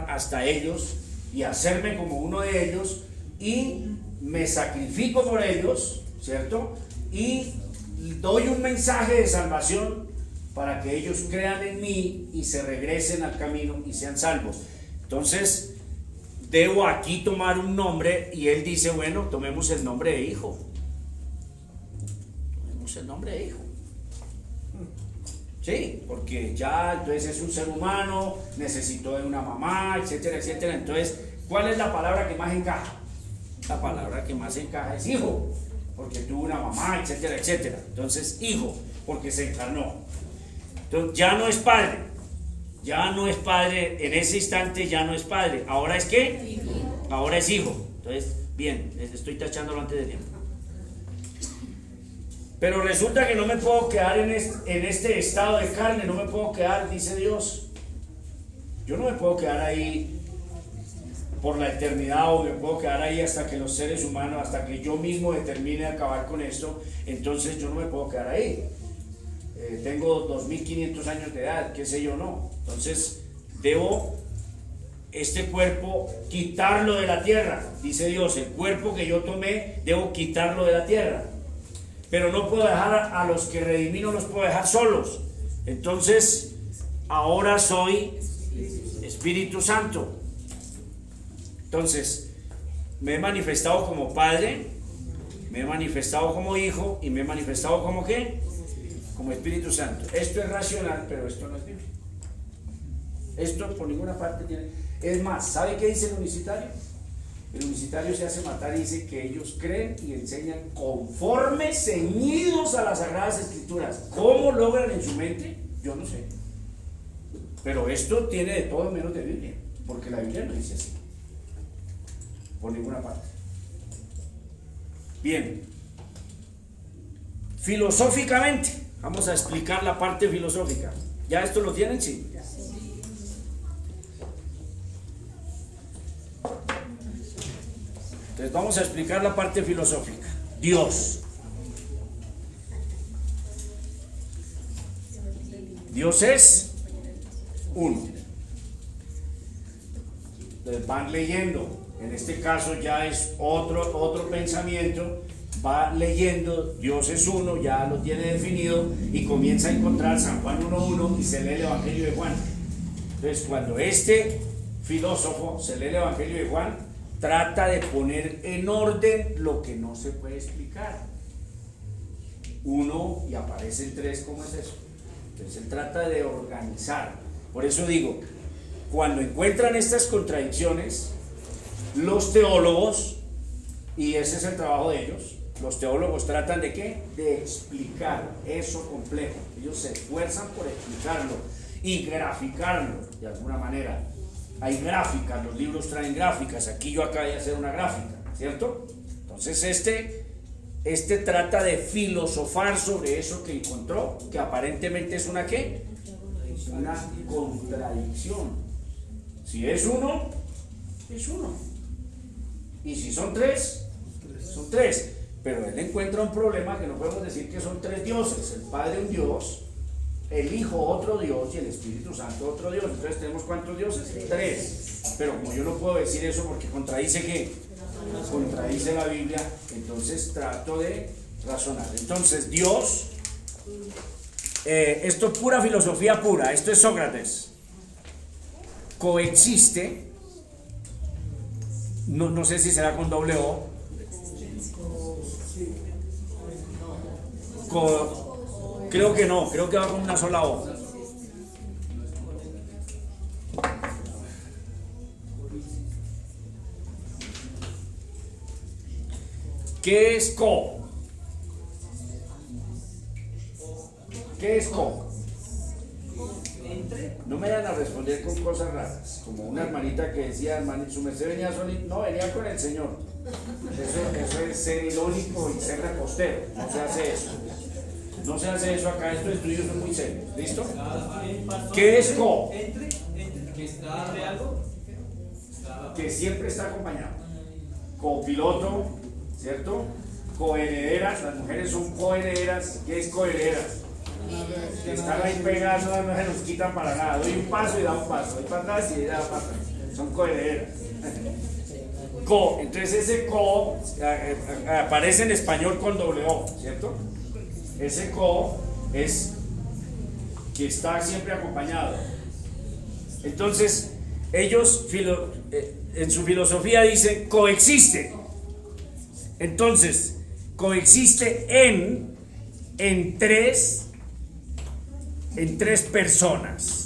hasta ellos y hacerme como uno de ellos, y me sacrifico por ellos, ¿cierto? Y doy un mensaje de salvación para que ellos crean en mí y se regresen al camino y sean salvos. Entonces, debo aquí tomar un nombre, y Él dice, bueno, tomemos el nombre de hijo. Tomemos el nombre de hijo. Sí, porque ya entonces es un ser humano, necesitó de una mamá, etcétera, etcétera. Entonces, ¿cuál es la palabra que más encaja? La palabra que más encaja es hijo, porque tuvo una mamá, etcétera, etcétera. Entonces, hijo, porque se encarnó. Entonces, ya no es padre. Ya no es padre, en ese instante ya no es padre. ¿Ahora es qué? Ahora es hijo. Entonces, bien, estoy tachándolo antes de tiempo. Pero resulta que no me puedo quedar en este estado de carne, no me puedo quedar, dice Dios. Yo no me puedo quedar ahí por la eternidad, o me puedo quedar ahí hasta que los seres humanos, hasta que yo mismo determine acabar con esto. Entonces yo no me puedo quedar ahí. Tengo 2500 años de edad, qué sé yo, no. Entonces debo este cuerpo quitarlo de la tierra, dice Dios. El cuerpo que yo tomé debo quitarlo de la tierra, pero no puedo dejar a los que redimí, no los puedo dejar solos. Entonces ahora soy Espíritu Santo. Entonces me he manifestado como Padre, Me he manifestado como hijo y me he manifestado como ¿qué? Como Espíritu Santo. Esto es racional, pero esto no es bíblico. Esto por ninguna parte tiene. Es más, ¿sabe qué dice el unicitario? El unicitario se hace matar y dice que ellos creen y enseñan conforme, ceñidos a las Sagradas Escrituras. ¿Cómo logran en su mente? Yo no sé. Pero esto tiene de todo menos de Biblia, porque la Biblia no dice así. Por ninguna parte. Bien. Filosóficamente, vamos a explicar la parte filosófica. ¿Ya esto lo tienen? Sí. Entonces vamos a explicar la parte filosófica. Dios. Dios es uno. Entonces van leyendo. En este caso ya es otro pensamiento. Va leyendo, Dios es uno, ya lo tiene definido y comienza a encontrar San Juan 1:1 y se lee el Evangelio de Juan. Entonces cuando este filósofo se lee el Evangelio de Juan, trata de poner en orden lo que no se puede explicar. Uno y aparecen tres, ¿cómo es eso? Entonces él trata de organizar. Por eso digo, cuando encuentran estas contradicciones, los teólogos, y ese es el trabajo de ellos, los teólogos tratan de ¿qué? De explicar eso complejo. Ellos se esfuerzan por explicarlo y graficarlo de alguna manera. Hay gráficas, los libros traen gráficas. Aquí yo acabé de hacer una gráfica, ¿cierto? Entonces este trata de filosofar sobre eso que encontró, que aparentemente es una ¿qué? Una contradicción. Si es uno, es uno. Y si son tres, son tres. Pero él encuentra un problema que no podemos decir que son tres dioses. El Padre un Dios, el Hijo otro Dios y el Espíritu Santo otro Dios. Entonces tenemos ¿cuántos dioses? Tres. Pero como yo no puedo decir eso porque contradice ¿qué? Contradice la Biblia. Entonces trato de razonar. Entonces Dios, esto es pura filosofía pura. Esto es Sócrates. Coexiste. No sé si será con doble O. Creo que no, creo que va con una sola O. ¿Qué es co? ¿Qué es co? No me vayan a responder con cosas raras, como una hermanita que decía, hermanita, su merced venía solito. No, venía con el Señor. Eso es ser irónico y ser repostero. No se hace eso. No se hace eso acá. Estos estudios son muy serios. ¿Listo? ¿Qué es co? Que está de algo. Que siempre está acompañado. Copiloto, ¿cierto? Coherederas. Las mujeres son coherederas. ¿Qué es coherederas? Que están ahí pegadas, no se nos quitan para nada. Doy un paso y da un paso. Doy para atrás y da para atrás. Son coherederas. Co, entonces ese co aparece en español con doble O, ¿cierto? Ese co es que está siempre acompañado. Entonces ellos en su filosofía dicen coexiste. Entonces coexiste en tres personas.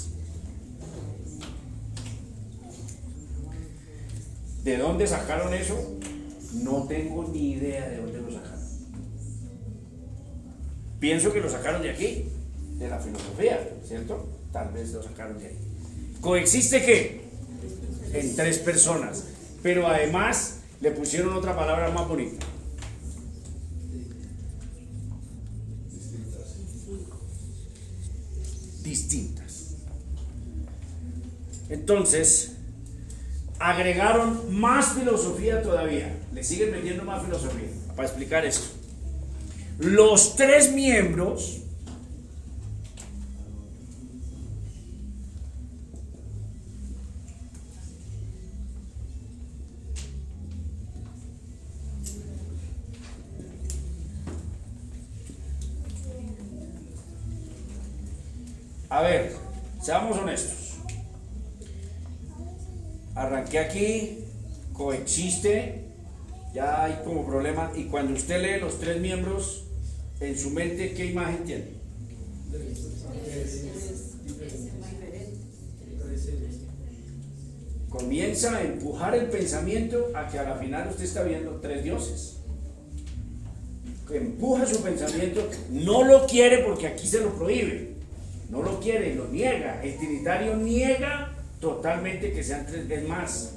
¿De dónde sacaron eso? No tengo ni idea de dónde lo sacaron. Pienso que lo sacaron de aquí, de la filosofía, ¿cierto? Tal vez lo sacaron de ahí. ¿Coexiste qué? En tres personas. Pero además le pusieron otra palabra más bonita. Distintas. Entonces agregaron más filosofía todavía. Le siguen metiendo más filosofía para explicar esto. Los tres miembros a ver, seamos honestos. Arranqué aquí, coexiste Ya hay como problema. Y cuando usted lee los 3 miembros, en su mente, ¿qué imagen tiene? Comienza a empujar el pensamiento a que a la final usted está viendo 3 dioses. Empuja su pensamiento, no lo quiere porque aquí se lo prohíbe, no lo quiere, lo niega. El trinitario niega totalmente que sean 3 veces más.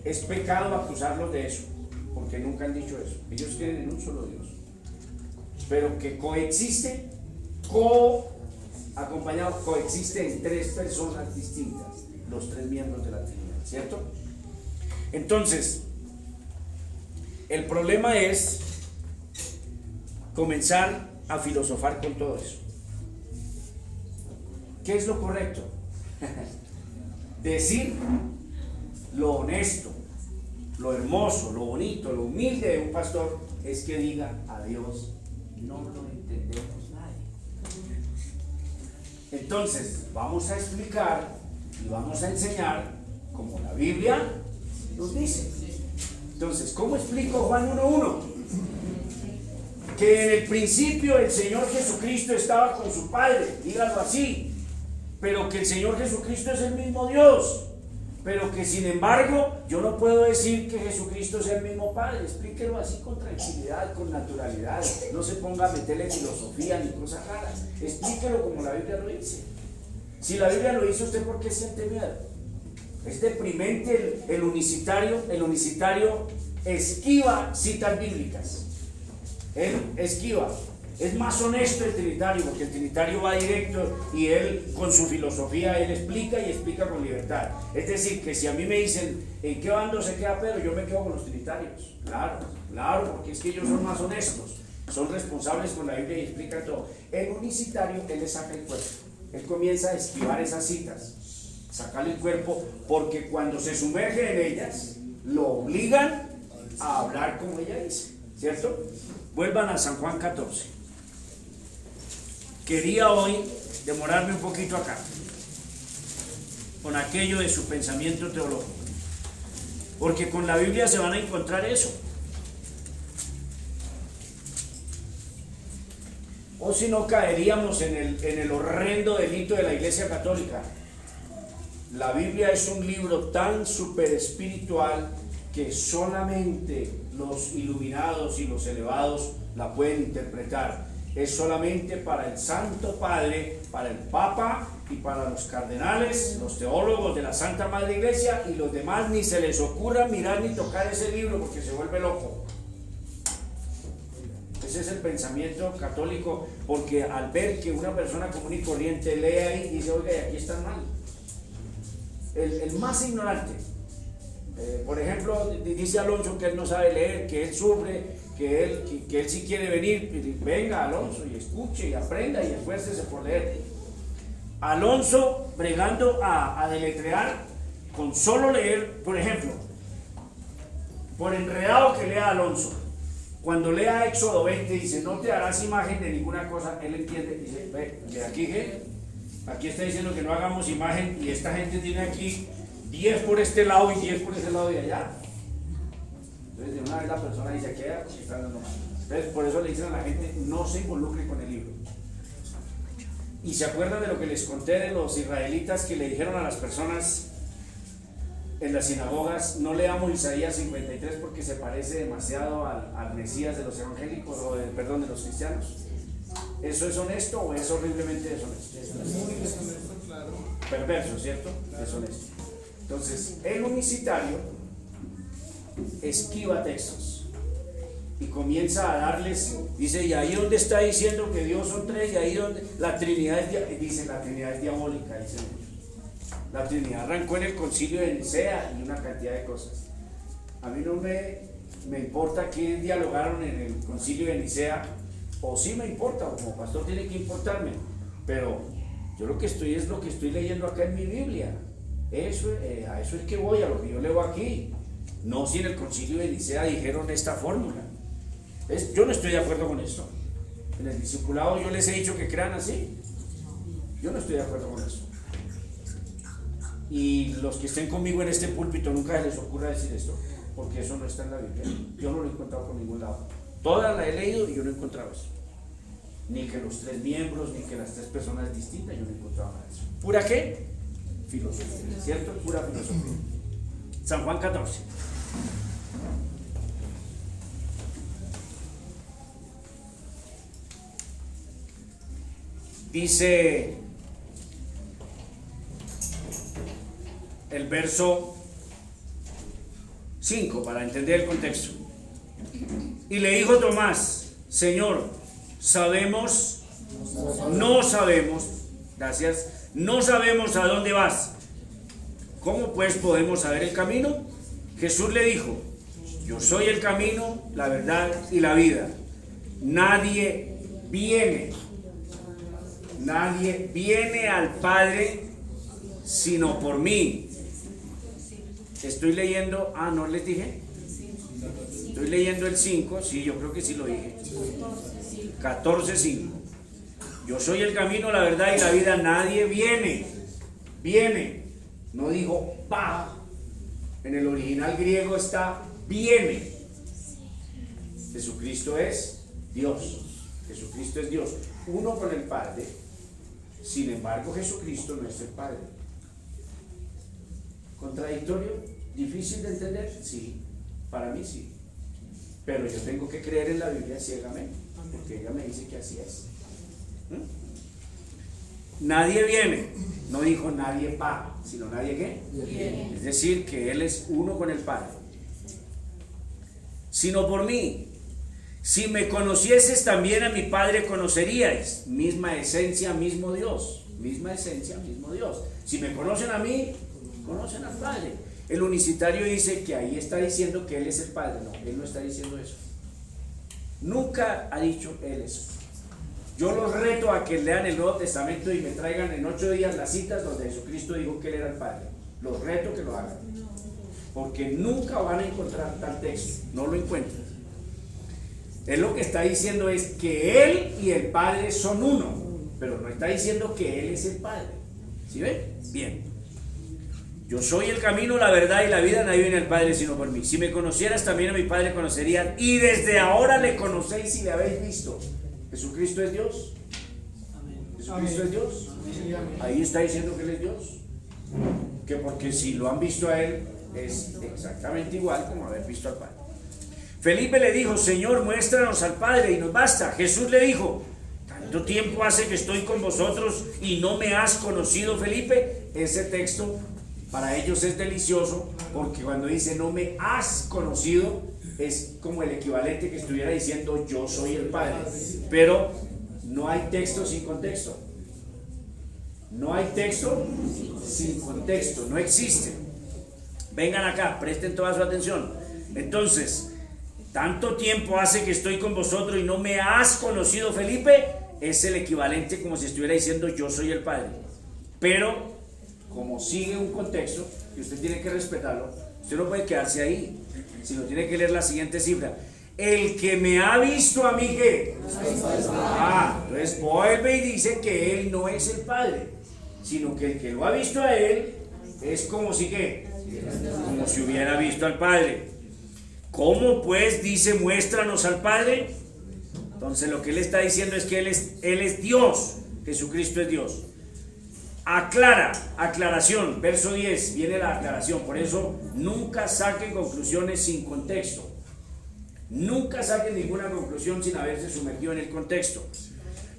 Es pecado acusarlos de eso, porque nunca han dicho eso. Ellos creen en un solo Dios, pero que coexiste, coexiste en 3 personas distintas, los 3 miembros de la Trinidad, ¿cierto? Entonces, el problema es comenzar a filosofar con todo eso. ¿Qué es lo correcto? Decir lo honesto, lo hermoso, lo bonito, lo humilde de un pastor es que diga: a Dios no lo entendemos nadie. Entonces vamos a explicar y vamos a enseñar como la Biblia nos dice. Entonces, ¿cómo explico Juan 1:1? Que en el principio el Señor Jesucristo estaba con su Padre, dígalo así, pero que el Señor Jesucristo es el mismo Dios, pero que sin embargo yo no puedo decir que Jesucristo sea el mismo Padre. Explíquelo así con tranquilidad, con naturalidad, no se ponga a meterle filosofía ni cosas raras, explíquelo como la Biblia lo dice. Si la Biblia lo dice, ¿usted por qué siente miedo? Es deprimente. El unicitario esquiva citas bíblicas. Él esquiva. Es más honesto el trinitario, porque el trinitario va directo y él con su filosofía él explica y explica con libertad. Es decir, que si a mí me dicen ¿en qué bando se queda Pedro?, yo me quedo con los trinitarios. Claro, porque es que ellos son más honestos, son responsables con la Biblia y explican todo. El unicitario, él le saca el cuerpo, él comienza a esquivar esas citas, sacarle el cuerpo, porque cuando se sumerge en ellas lo obligan a hablar como ella dice, ¿cierto? Vuelvan a San Juan 14. Quería hoy demorarme un poquito acá con aquello de su pensamiento teológico, porque con la Biblia se van a encontrar eso. O si no, caeríamos en el horrendo delito de la Iglesia Católica. La Biblia es un libro tan super espiritual que solamente los iluminados y los elevados la pueden interpretar. Es solamente para el Santo Padre, para el Papa y para los cardenales, los teólogos de la Santa Madre Iglesia, y los demás ni se les ocurra mirar ni tocar ese libro porque se vuelve loco. Ese es el pensamiento católico, porque al ver que una persona común y corriente lee ahí y dice: oiga, y aquí están mal. El más ignorante, por ejemplo, dice Alonso que él no sabe leer, que él sufre, que él sí quiere venir. Venga, Alonso, y escuche y aprenda y esfuércese por leer. Alonso bregando a deletrear, con solo leer, por ejemplo, por enredado que lea Alonso, cuando lea Éxodo 20 dice: no te harás imagen de ninguna cosa, él entiende, dice: ve, de aquí aquí está diciendo que no hagamos imagen, y esta gente tiene aquí 10 por este lado y 10 por ese lado de allá. Entonces de una vez la persona dice: aquí está dando mal. Entonces por eso le dicen a la gente: no se involucre con el libro. Y se acuerdan de lo que les conté de los israelitas que le dijeron a las personas en las sinagogas: no leamos Isaías 53 porque se parece demasiado al Mesías de los evangélicos, o de los cristianos. ¿Eso es honesto o es horriblemente deshonesto? Muy deshonesto, claro. Perverso, ¿cierto? Claro. Deshonesto. Entonces, el unicitario esquiva textos y comienza a darles, dice: y ahí donde está diciendo que Dios son 3, y ahí donde la Trinidad dice: la Trinidad es diabólica, dice muchos. La Trinidad arrancó en el concilio de Nicea y una cantidad de cosas. A mí no me importa quién dialogaron en el concilio de Nicea, o sí me importa, o como pastor tiene que importarme, pero yo lo que estoy es lo que estoy leyendo acá en mi Biblia. A eso es que voy, a lo que yo leo aquí. No si en el concilio de Nicea dijeron esta fórmula. Yo no estoy de acuerdo con esto. En el discipulado yo les he dicho que crean así. Yo no estoy de acuerdo con eso. Y los que estén conmigo en este púlpito, nunca se les ocurra decir esto. porque eso no está en la Biblia. Yo no lo he encontrado por ningún lado. Todas la he leído y yo no he encontrado eso. Ni que los 3 miembros, ni que las 3 personas distintas, yo no he encontrado nada de eso. ¿Pura qué? Filosofía, ¿cierto? Pura filosofía. San Juan 14. Dice el verso 5 para entender el contexto. Y le dijo Tomás: Señor, no sabemos, gracias, no sabemos a dónde vas. ¿Cómo pues podemos saber el camino? Jesús le dijo: yo soy el camino, la verdad y la vida. Nadie viene al Padre sino por mí. Estoy leyendo, no les dije. Estoy leyendo el 5, sí, yo creo que sí lo dije. 14:5. Yo soy el camino, la verdad y la vida. Nadie viene. No dijo pa. En el original griego está viene. Jesucristo es Dios. Jesucristo es Dios. Uno con el Padre. Sin embargo, Jesucristo no es el Padre. ¿Contradictorio? ¿Difícil de entender? Sí, para mí sí. Pero yo tengo que creer en la Biblia ciegamente, porque ella me dice que así es. Nadie viene, no dijo nadie va, sino nadie qué. Es decir, que Él es uno con el Padre. Sino por mí. Si me conocieses, también a mi Padre conoceríais. Misma esencia, mismo Dios. Misma esencia, mismo Dios. Si me conocen a mí, conocen al Padre. El unicitario dice que ahí está diciendo que Él es el Padre. No, Él no está diciendo eso. Nunca ha dicho Él eso. Yo los reto a que lean el Nuevo Testamento y me traigan en 8 días las citas donde Jesucristo dijo que Él era el Padre. Los reto que lo hagan. Porque nunca van a encontrar tal texto. No lo encuentran. Él lo que está diciendo es que Él y el Padre son uno. Pero no está diciendo que Él es el Padre. ¿Sí ven? Bien. Yo soy el camino, la verdad y la vida. Nadie viene al Padre sino por mí. Si me conocieras, también a mi Padre conocerías. Y desde ahora le conocéis y le habéis visto. ¿Jesucristo es Dios? ¿Jesucristo es Dios? Ahí está diciendo que Él es Dios. Que porque si lo han visto a Él, es exactamente igual como haber visto al Padre. Felipe le dijo: Señor, muéstranos al Padre y nos basta. Jesús le dijo: ¿tanto tiempo hace que estoy con vosotros y no me has conocido, Felipe? Ese texto para ellos es delicioso, porque cuando dice no me has conocido, es como el equivalente que estuviera diciendo yo soy el Padre. Pero no hay texto sin contexto. No hay texto sin contexto, no existe. Vengan acá, presten toda su atención. Entonces, tanto tiempo hace que estoy con vosotros y no me has conocido, Felipe, es el equivalente como si estuviera diciendo yo soy el Padre. Pero como sigue un contexto y usted tiene que respetarlo, usted no puede quedarse ahí, sino tiene que leer la siguiente cifra: el que me ha visto a mí, ¿qué? Entonces vuelve y dice que Él no es el Padre, sino que el que lo ha visto a Él es como si ¿qué? Como si hubiera visto al Padre. ¿Cómo pues dice muéstranos al Padre? Entonces lo que Él está diciendo es que Él es Dios. Jesucristo es Dios. Aclaración, verso 10, viene la aclaración. Por eso nunca saquen conclusiones sin contexto. Nunca saquen ninguna conclusión sin haberse sumergido en el contexto.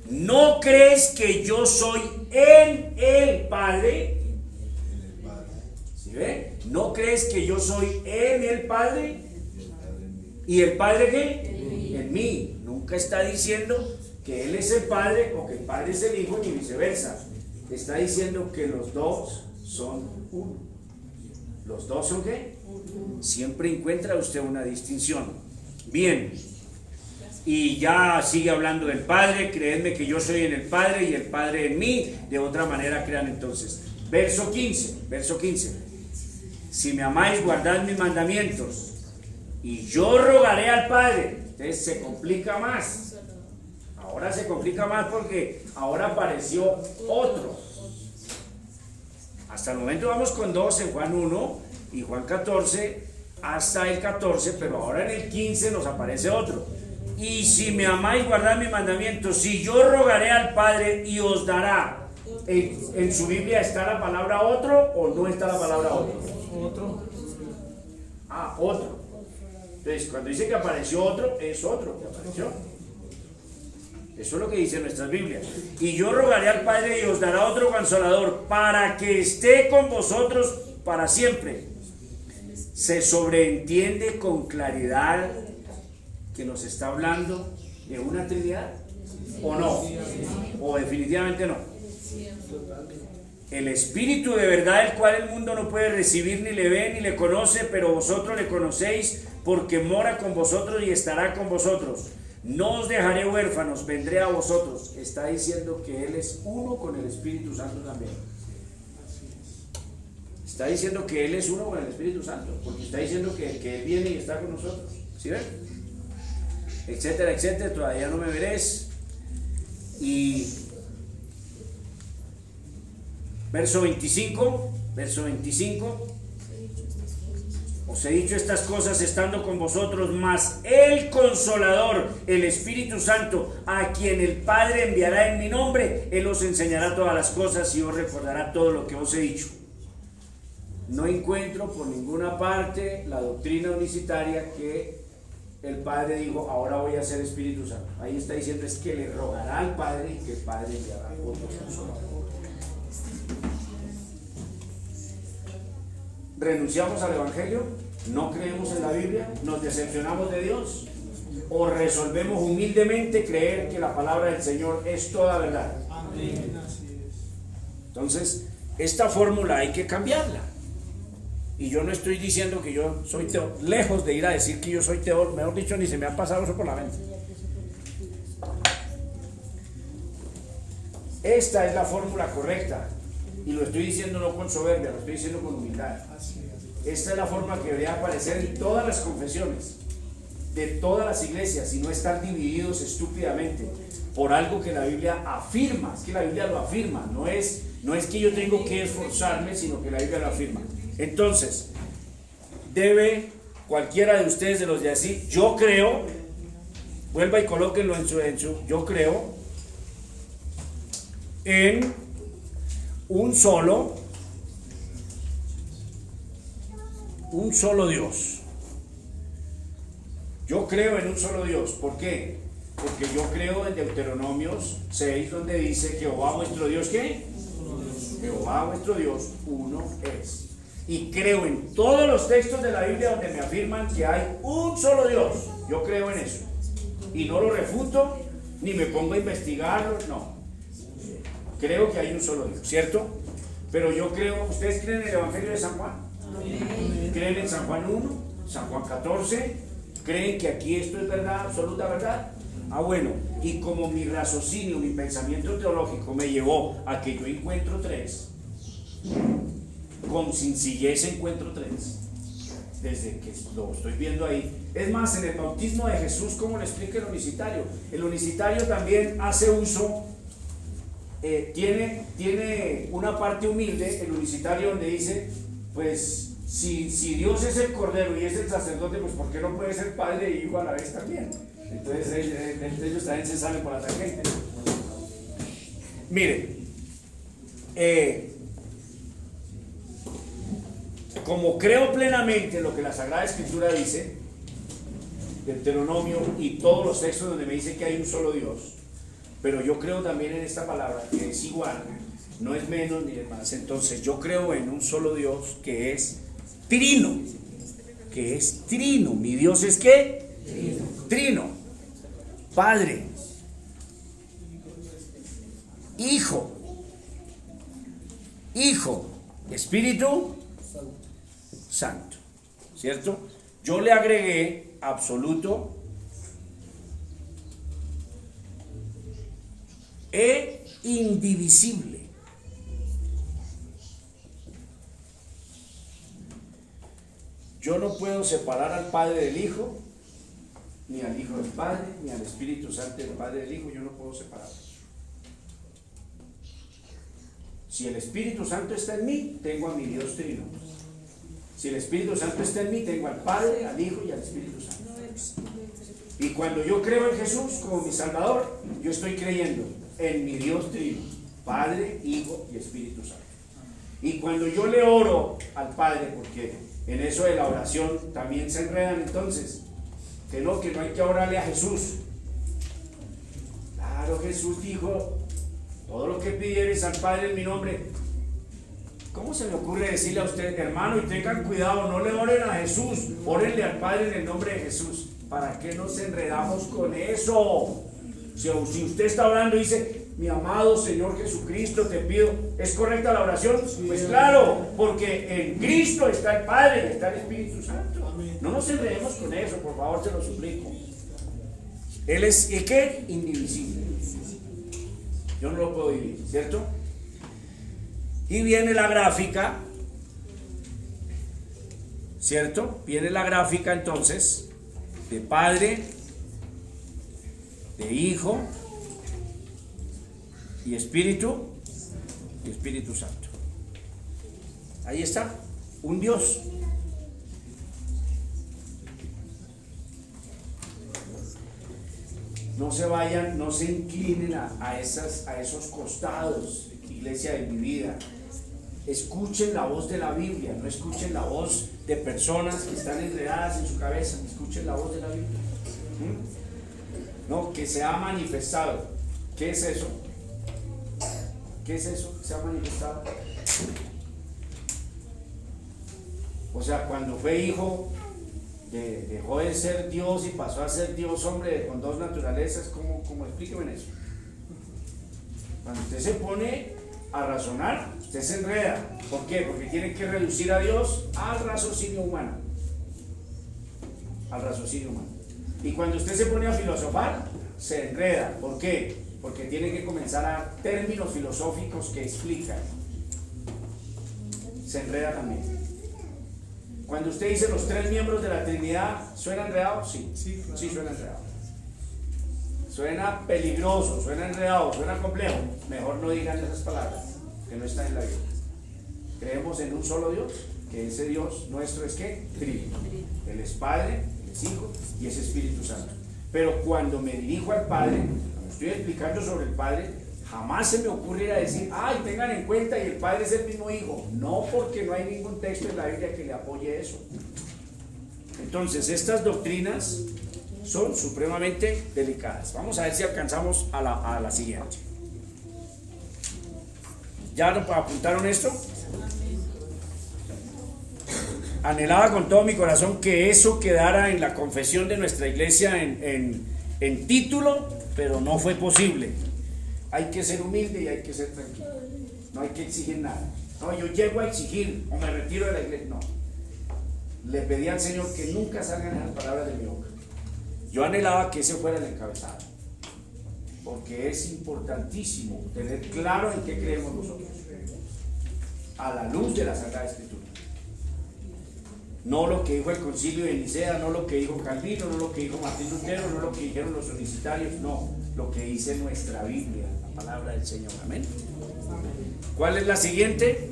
¿No crees que yo soy en el Padre? ¿Sí ve? ¿No crees que yo soy en el Padre? ¿Y el Padre qué? En mí. Nunca está diciendo que Él es el Padre o que el Padre es el Hijo, ni viceversa. Está diciendo que los dos son uno. ¿Los dos son qué? Siempre encuentra usted una distinción. Bien. Y ya sigue hablando del Padre. Creedme que yo soy en el Padre y el Padre en mí. De otra manera crean entonces. Verso 15. Si me amáis, guardad mis mandamientos. Y yo rogaré al Padre. Entonces se complica más. Ahora se complica más porque ahora apareció otro. Hasta el momento vamos con 2 en Juan 1 y Juan 14 hasta el 14, pero ahora en el 15 nos aparece otro. Y si me amáis, guardad mis mandamientos. Si yo rogaré al Padre y os dará. ¿En su Biblia está la palabra otro o no está la palabra otro? Otro. Ah, otro. Entonces, cuando dice que apareció otro, es otro que apareció. Eso es lo que dice nuestras Biblias. Y yo rogaré al Padre y os dará otro consolador para que esté con vosotros para siempre. Se sobreentiende con claridad que nos está hablando de una Trinidad, ¿o no? O definitivamente no. El Espíritu de verdad, el cual el mundo no puede recibir, ni le ve, ni le conoce, pero vosotros le conocéis, porque mora con vosotros y estará con vosotros. No os dejaré huérfanos, vendré a vosotros. Está diciendo que Él es uno con el Espíritu Santo también. Está diciendo que Él es uno con el Espíritu Santo, porque está diciendo que Él viene y está con nosotros. ¿Sí ven? Etcétera, etcétera. Todavía no me veréis. Y verso 25. Os he dicho estas cosas estando con vosotros, mas el Consolador, el Espíritu Santo, a quien el Padre enviará en mi nombre, Él os enseñará todas las cosas y os recordará todo lo que os he dicho. No encuentro por ninguna parte la doctrina unicitaria que el Padre dijo, ahora voy a ser Espíritu Santo. Ahí está diciendo es que le rogará al Padre y que el Padre enviará otro Consolador. ¿Renunciamos al Evangelio? ¿No creemos en la Biblia? ¿Nos decepcionamos de Dios? ¿O resolvemos humildemente creer que la palabra del Señor es toda verdad? Amén. Así es. Entonces, esta fórmula hay que cambiarla. Y yo no estoy diciendo que yo soy teólogo, lejos de ir a decir que yo soy teólogo, mejor dicho, ni se me ha pasado eso por la mente. Esta es la fórmula correcta. Y lo estoy diciendo no con soberbia, lo estoy diciendo con humildad. Esta es la forma que debería aparecer en todas las confesiones, de todas las iglesias, y no estar divididos estúpidamente por algo que la Biblia afirma. Es que la Biblia lo afirma, no es que yo tengo que esforzarme, sino que la Biblia lo afirma. Entonces, debe cualquiera de ustedes de los de así, yo creo, vuelva y colóquenlo en su yo creo en un solo Dios. Yo creo en un solo Dios. ¿Por qué? Porque yo creo en Deuteronomios 6, donde dice Jehová vuestro Dios, ¿qué? Jehová vuestro Dios, uno es. Y creo en todos los textos de la Biblia donde me afirman que hay un solo Dios. Yo creo en eso. Y no lo refuto, ni me pongo a investigarlo, no. Creo que hay un solo Dios, ¿cierto? Pero yo creo, ¿ustedes creen en el Evangelio de San Juan? Amén. ¿Creen en San Juan 1, San Juan 14? ¿Creen que aquí esto es verdad, absoluta verdad? Ah, bueno, y como mi raciocinio, mi pensamiento teológico me llevó a que yo encuentro tres, con sencillez encuentro tres, desde que lo estoy viendo ahí. Es más, en el bautismo de Jesús, ¿cómo le explica el unicitario? El unicitario también hace uso, tiene una parte humilde, el unicitario, donde dice, pues, si Dios es el Cordero y es el sacerdote, pues ¿por qué no puede ser Padre e Hijo a la vez también? Entonces ellos también se salen por la tangente. Miren, como creo plenamente en lo que la Sagrada Escritura dice, Deuteronomio y todos los textos donde me dice que hay un solo Dios, pero yo creo también en esta palabra que es igual, no es menos ni es más. Entonces yo creo en un solo Dios que es trino, mi Dios es ¿qué? Trino, Padre, Hijo, Espíritu Santo, ¿cierto? Yo le agregué absoluto e indivisible. Yo no puedo separar al Padre del Hijo, ni al Hijo del Padre, ni al Espíritu Santo del Padre del Hijo. Yo no puedo separarlos. Si el Espíritu Santo está en mí, tengo a mi Dios trino. Si el Espíritu Santo está en mí, tengo al Padre, al Hijo y al Espíritu Santo. Y cuando yo creo en Jesús como mi Salvador, yo estoy creyendo en mi Dios Trino, Padre, Hijo y Espíritu Santo. Y cuando yo le oro al Padre, porque en eso de la oración también se enredan entonces, que no hay que orarle a Jesús. Claro, Jesús dijo, todo lo que pidieres al Padre en mi nombre. ¿Cómo se me ocurre decirle a usted, hermano, y tengan cuidado, no le oren a Jesús, órenle al Padre en el nombre de Jesús? ¿Para qué nos enredamos con eso? Si usted está orando y dice, mi amado Señor Jesucristo, te pido, ¿es correcta la oración? Pues claro, porque en Cristo está el Padre, está el Espíritu Santo. No nos enredemos con eso, por favor, se lo suplico. Él es, ¿y qué? Indivisible. Yo no lo puedo vivir, ¿cierto? Y viene la gráfica, ¿cierto? Viene la gráfica entonces de Padre, de Hijo y Espíritu Santo. Ahí está, un Dios. No se vayan, no se inclinen a esos costados, iglesia de mi vida. Escuchen la voz de la Biblia, no escuchen la voz de personas que están enredadas en su cabeza, escuchen la voz de la Biblia. No, que se ha manifestado. ¿Qué es eso? ¿Qué es eso que se ha manifestado? O sea, cuando fue hijo, dejó de ser Dios y pasó a ser Dios hombre con dos naturalezas. ¿Cómo explíqueme eso? Cuando usted se pone a razonar, usted se enreda. ¿Por qué? Porque tiene que reducir a Dios al raciocinio humano. Al raciocinio humano. Y cuando usted se pone a filosofar, se enreda. ¿Por qué? Porque tiene que comenzar a términos filosóficos que explican. Se enreda también. Cuando usted dice los tres miembros de la Trinidad, ¿suena enredado? Sí, claro. Sí suena enredado. Suena peligroso, suena enredado, suena complejo. Mejor no digan esas palabras, que no están en la Biblia. Creemos en un solo Dios, que ese Dios nuestro es ¿qué? Trino. Él es Padre, Él es Hijo y es Espíritu Santo. Pero cuando me dirijo al Padre, cuando estoy explicando sobre el Padre, jamás se me ocurre ir a decir, ay, tengan en cuenta, y el Padre es el mismo Hijo. No, porque no hay ningún texto en la Biblia que le apoye eso. Entonces, estas doctrinas son supremamente delicadas. Vamos a ver si alcanzamos a la siguiente. ¿Ya apuntaron esto? Anhelaba con todo mi corazón que eso quedara en la confesión de nuestra iglesia en título, pero no fue posible. Hay que ser humilde y hay que ser tranquilo. No hay que exigir nada. No, yo llego a exigir o me retiro de la iglesia. No. Le pedí al Señor que nunca salgan esas palabras de mi boca. Yo anhelaba que ese fuera el encabezado, porque es importantísimo tener claro en qué creemos nosotros, a la luz de la Sagrada Escritura. No lo que dijo el Concilio de Nicea, no lo que dijo Calvino, no lo que dijo Martín Lutero, no lo que dijeron los unicitarios, no, lo que dice nuestra Biblia, la palabra del Señor. Amén. ¿Cuál es la siguiente?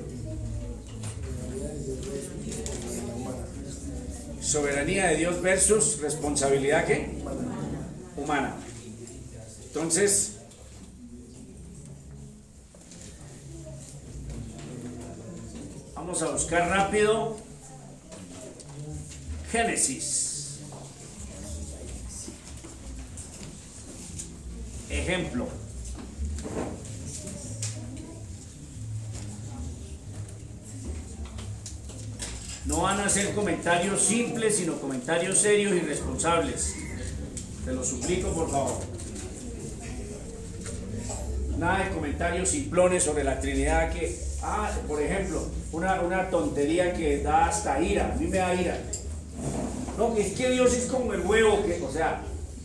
Soberanía de Dios versus responsabilidad ¿qué? Humana. Entonces, vamos a buscar rápido Génesis. Ejemplo. No van a hacer comentarios simples, sino comentarios serios y responsables. Te lo suplico, por favor. Nada de comentarios simplones sobre la Trinidad que, por ejemplo, una tontería que da hasta ira. A mí me da ira. No, es que Dios es como el huevo, o sea,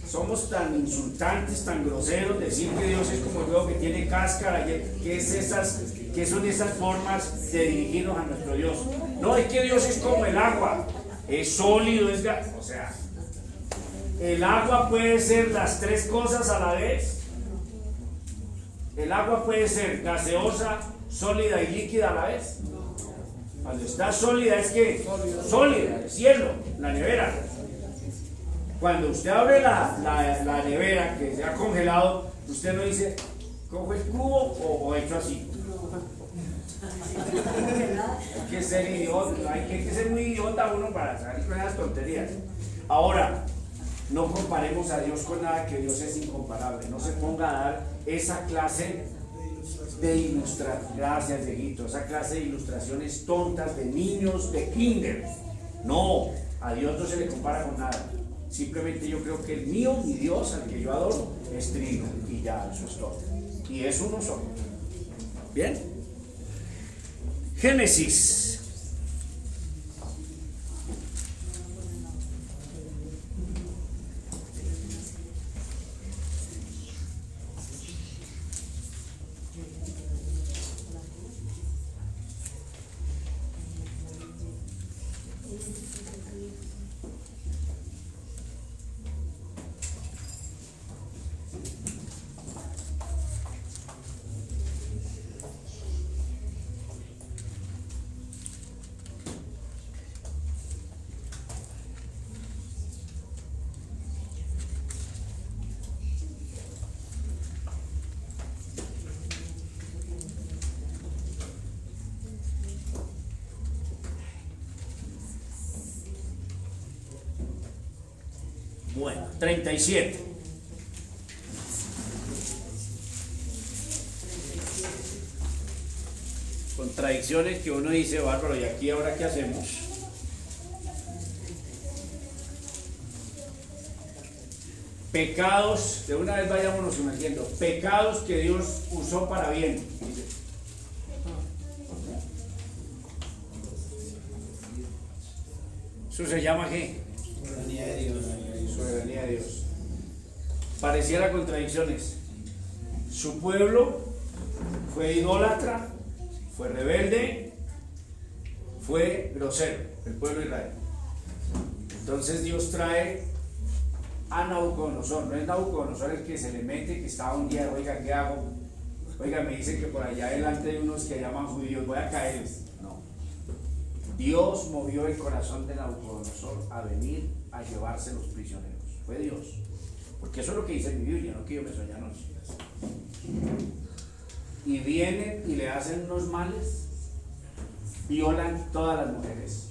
somos tan insultantes, tan groseros, decir que Dios es como el huevo que tiene cáscara, que son esas formas de dirigirnos a nuestro Dios. No, es que Dios es como el agua, es sólido, o sea, el agua puede ser las tres cosas a la vez. El agua puede ser gaseosa, sólida y líquida a la vez. Cuando está sólida es que sólida, el cielo, la nevera. Cuando usted abre la nevera que se ha congelado, usted no dice, ¿cojo el cubo o hecho así? Hay que ser idiota, hay que ser muy idiota uno para salir con esas tonterías. Ahora, no comparemos a Dios con nada, que Dios es incomparable. No se ponga a dar esa clase de ilustraciones, gracias Dieguito, esa clase de ilustraciones tontas de niños de kinder. No, a Dios no se le compara con nada. Simplemente yo creo que el mío, mi Dios, al que yo adoro, es trino, y ya, eso es todo. Y es uno solo. Bien. Génesis. Bueno, 37. Contradicciones que uno dice, bárbaro, ¿y aquí ahora qué hacemos? Pecados, de una vez vayámonos sumergiendo, pecados que Dios usó para bien. Eso se llama ¿qué? Soberanía de Dios. Soberanía de Dios. Pareciera contradicciones. Su pueblo fue idólatra, fue rebelde, fue grosero, el pueblo de Israel. Entonces Dios trae a Nabucodonosor. No es Nabucodonosor el que se le mete, que estaba un día, oiga, ¿qué hago? Oiga, me dicen que por allá delante de unos que llaman judíos, voy a caer. No. Dios movió el corazón de Nabucodonosor a venir a llevarse los prisioneros. Fue Dios. Porque eso es lo que dice mi Biblia, no que yo me soñé anoche. Y vienen y le hacen unos males, violan todas las mujeres,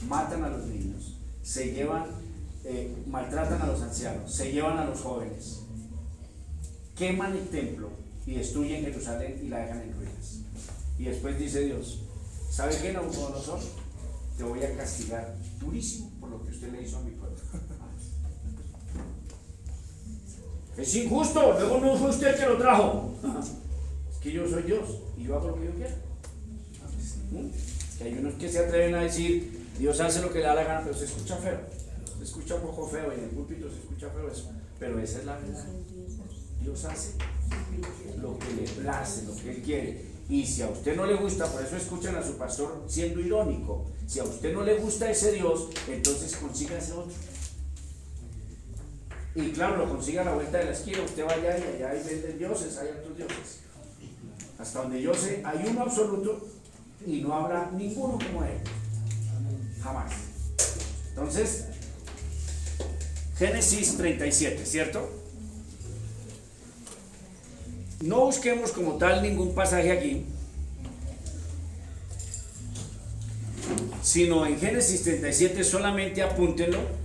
matan a los niños, se llevan, maltratan a los ancianos, se llevan a los jóvenes, queman el templo y destruyen Jerusalén y la dejan en ruinas. Y después dice Dios, ¿sabe qué, Nabucodonosor? Te voy a castigar durísimo por lo que usted le hizo a mi pueblo. Es injusto, luego no fue usted el que lo trajo. Es que yo soy Dios y yo hago lo que yo quiero. Que hay unos que se atreven a decir, Dios hace lo que le da la gana, pero se escucha feo. Se escucha un poco feo y en el púlpito se escucha feo eso. Pero esa es la verdad. Dios hace lo que le place, lo que Él quiere. Y si a usted no le gusta, por eso escuchan a su pastor siendo irónico. Si a usted no le gusta ese Dios, entonces consígase otro. Y claro, lo consiga a la vuelta de la esquina, usted vaya y allá hay venden dioses, hay otros dioses. Hasta donde yo sé, hay uno absoluto y no habrá ninguno como él. Jamás. Entonces, Génesis 37, ¿cierto? No busquemos como tal ningún pasaje aquí, sino en Génesis 37 solamente apúntenlo.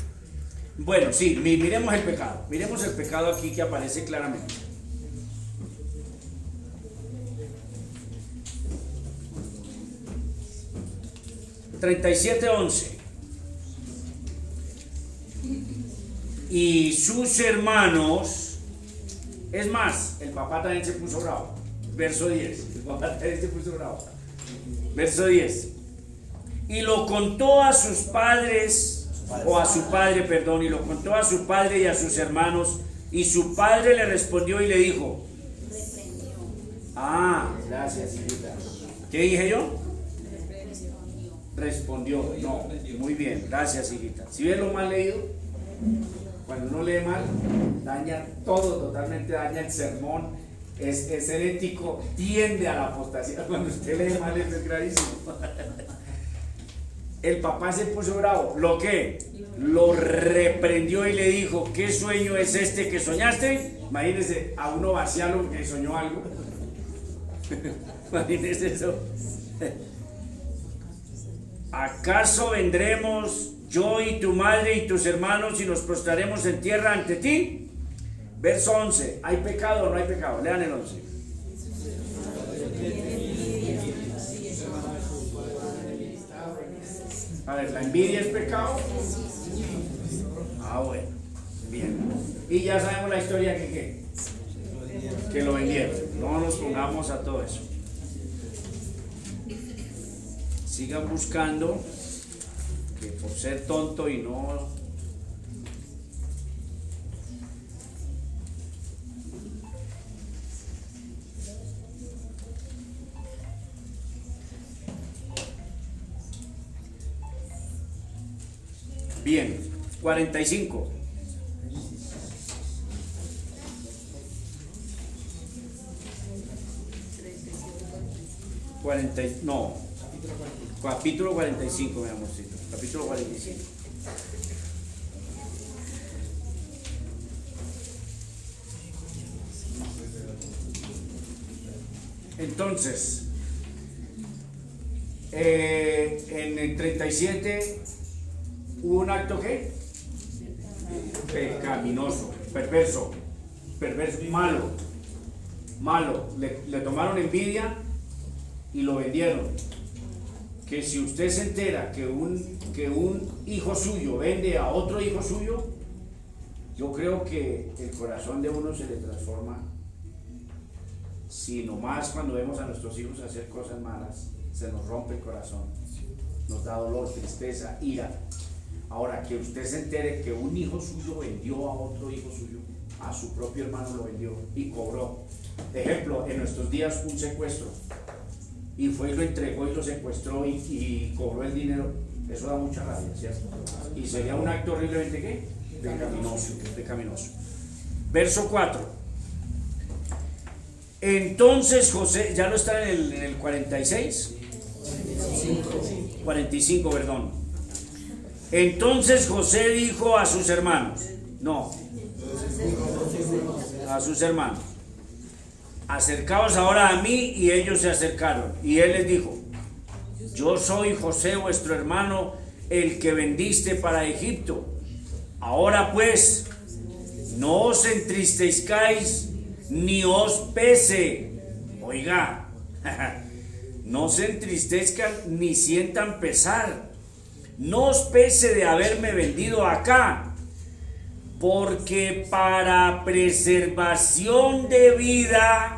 Bueno, sí, miremos el pecado. Miremos el pecado aquí que aparece claramente. (37:11) Y sus hermanos, es más, el papá también se puso bravo. Verso 10. El papá también se puso bravo. Verso 10. Y lo contó a sus padres, o a su padre, perdón, y lo contó a su padre y a sus hermanos, y su padre le respondió y le dijo, Reprendió. ah, gracias, hijita. ¿Qué dije yo? Respondió. No, muy bien, gracias, hijita. Si ven lo mal leído, cuando uno lee mal, daña todo, totalmente daña el sermón, es herético, tiende a la apostasía. Cuando usted lee mal, eso es gravísimo. El papá se puso bravo. ¿Lo qué? Lo reprendió y le dijo, ¿qué sueño es este que soñaste? Imagínense a uno vaciarlo que soñó algo. Imagínense eso. ¿Acaso vendremos yo y tu madre y tus hermanos y nos prostraremos en tierra ante ti? Verso 11. ¿Hay pecado o no hay pecado? Lean el 11. A ver, ¿la envidia es pecado? Ah, bueno. Bien. Y ya sabemos la historia que lo vendieron. No nos pongamos a todo eso. Sigan buscando, que por ser tonto y no... Bien, 45. No, capítulo 45, mi amorcito. Capítulo 45. Entonces, en el 37 hubo un acto ¿qué? Pecaminoso, perverso, malo. Le tomaron envidia y lo vendieron. Que si usted se entera que un hijo suyo vende a otro hijo suyo, yo creo que el corazón de uno se le transforma. Si nomás cuando vemos a nuestros hijos hacer cosas malas, se nos rompe el corazón, nos da dolor, tristeza, ira. Ahora, que usted se entere que un hijo suyo vendió a otro hijo suyo, a su propio hermano lo vendió y cobró. Ejemplo, en nuestros días un secuestro, y fue y lo entregó y lo secuestró y cobró el dinero, eso da mucha rabia, ¿cierto? Y sería un acto horriblemente ¿qué? Pecaminoso. Verso 4. Entonces José, ya no está en el 46, 45, perdón. Entonces José dijo a sus hermanos, acercaos ahora a mí, y ellos se acercaron, y él les dijo, yo soy José vuestro hermano, el que vendiste para Egipto. Ahora pues, no os entristezcáis ni os pese. Oiga, no se entristezcan ni sientan pesar. No os pese de haberme vendido acá, porque para preservación de vida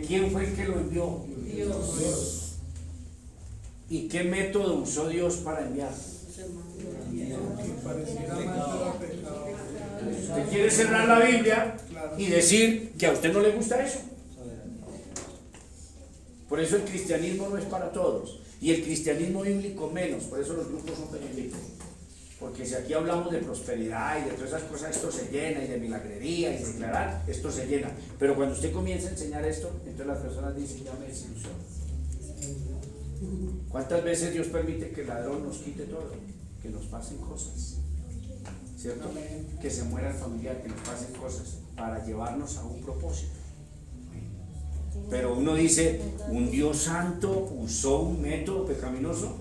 ¿quién fue el que lo envió? Dios. ¿Y qué método usó Dios para enviar? Usted quiere cerrar la Biblia y decir que a usted no le gusta eso. Por eso el cristianismo no es para todos, y el cristianismo bíblico menos. Por eso los grupos son pequeñitos, porque si aquí hablamos de prosperidad y de todas esas cosas, esto se llena, y de milagrería y de declarar, esto se llena. Pero cuando usted comienza a enseñar esto, entonces las personas dicen, ya me desilusiono. ¿Cuántas veces Dios permite que el ladrón nos quite todo? Que nos pasen cosas, ¿cierto? Que se muera el familiar, que nos pasen cosas para llevarnos a un propósito. Pero uno dice, un Dios santo usó un método pecaminoso.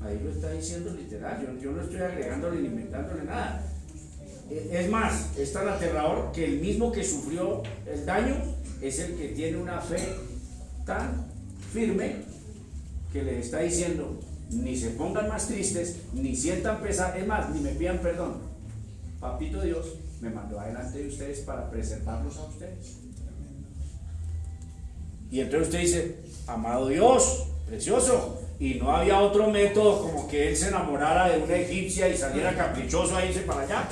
Ahí lo está diciendo literal, yo no estoy agregándole ni inventándole nada. Es más, es tan aterrador que el mismo que sufrió el daño es el que tiene una fe tan firme que le está diciendo, ni se pongan más tristes, ni sientan pesar, es más, ni me pidan perdón. Papito Dios me mandó adelante de ustedes para preservarlos a ustedes. Y entonces usted dice, amado Dios, precioso, y no había otro método como que él se enamorara de una egipcia y saliera caprichoso a irse para allá.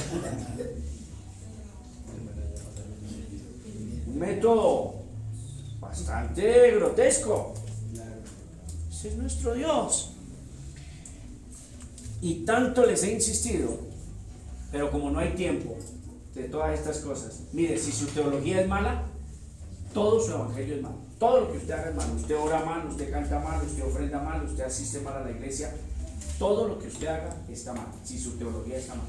Un método bastante grotesco. Ese es nuestro Dios. Y tanto les he insistido, pero como no hay tiempo, de todas estas cosas. Mire, si su teología es mala, todo su evangelio es malo. Todo lo que usted haga es malo. Usted ora mal, usted canta mal, usted ofrenda mal, usted asiste mal a la iglesia. Todo lo que usted haga está mal, si su teología está mal.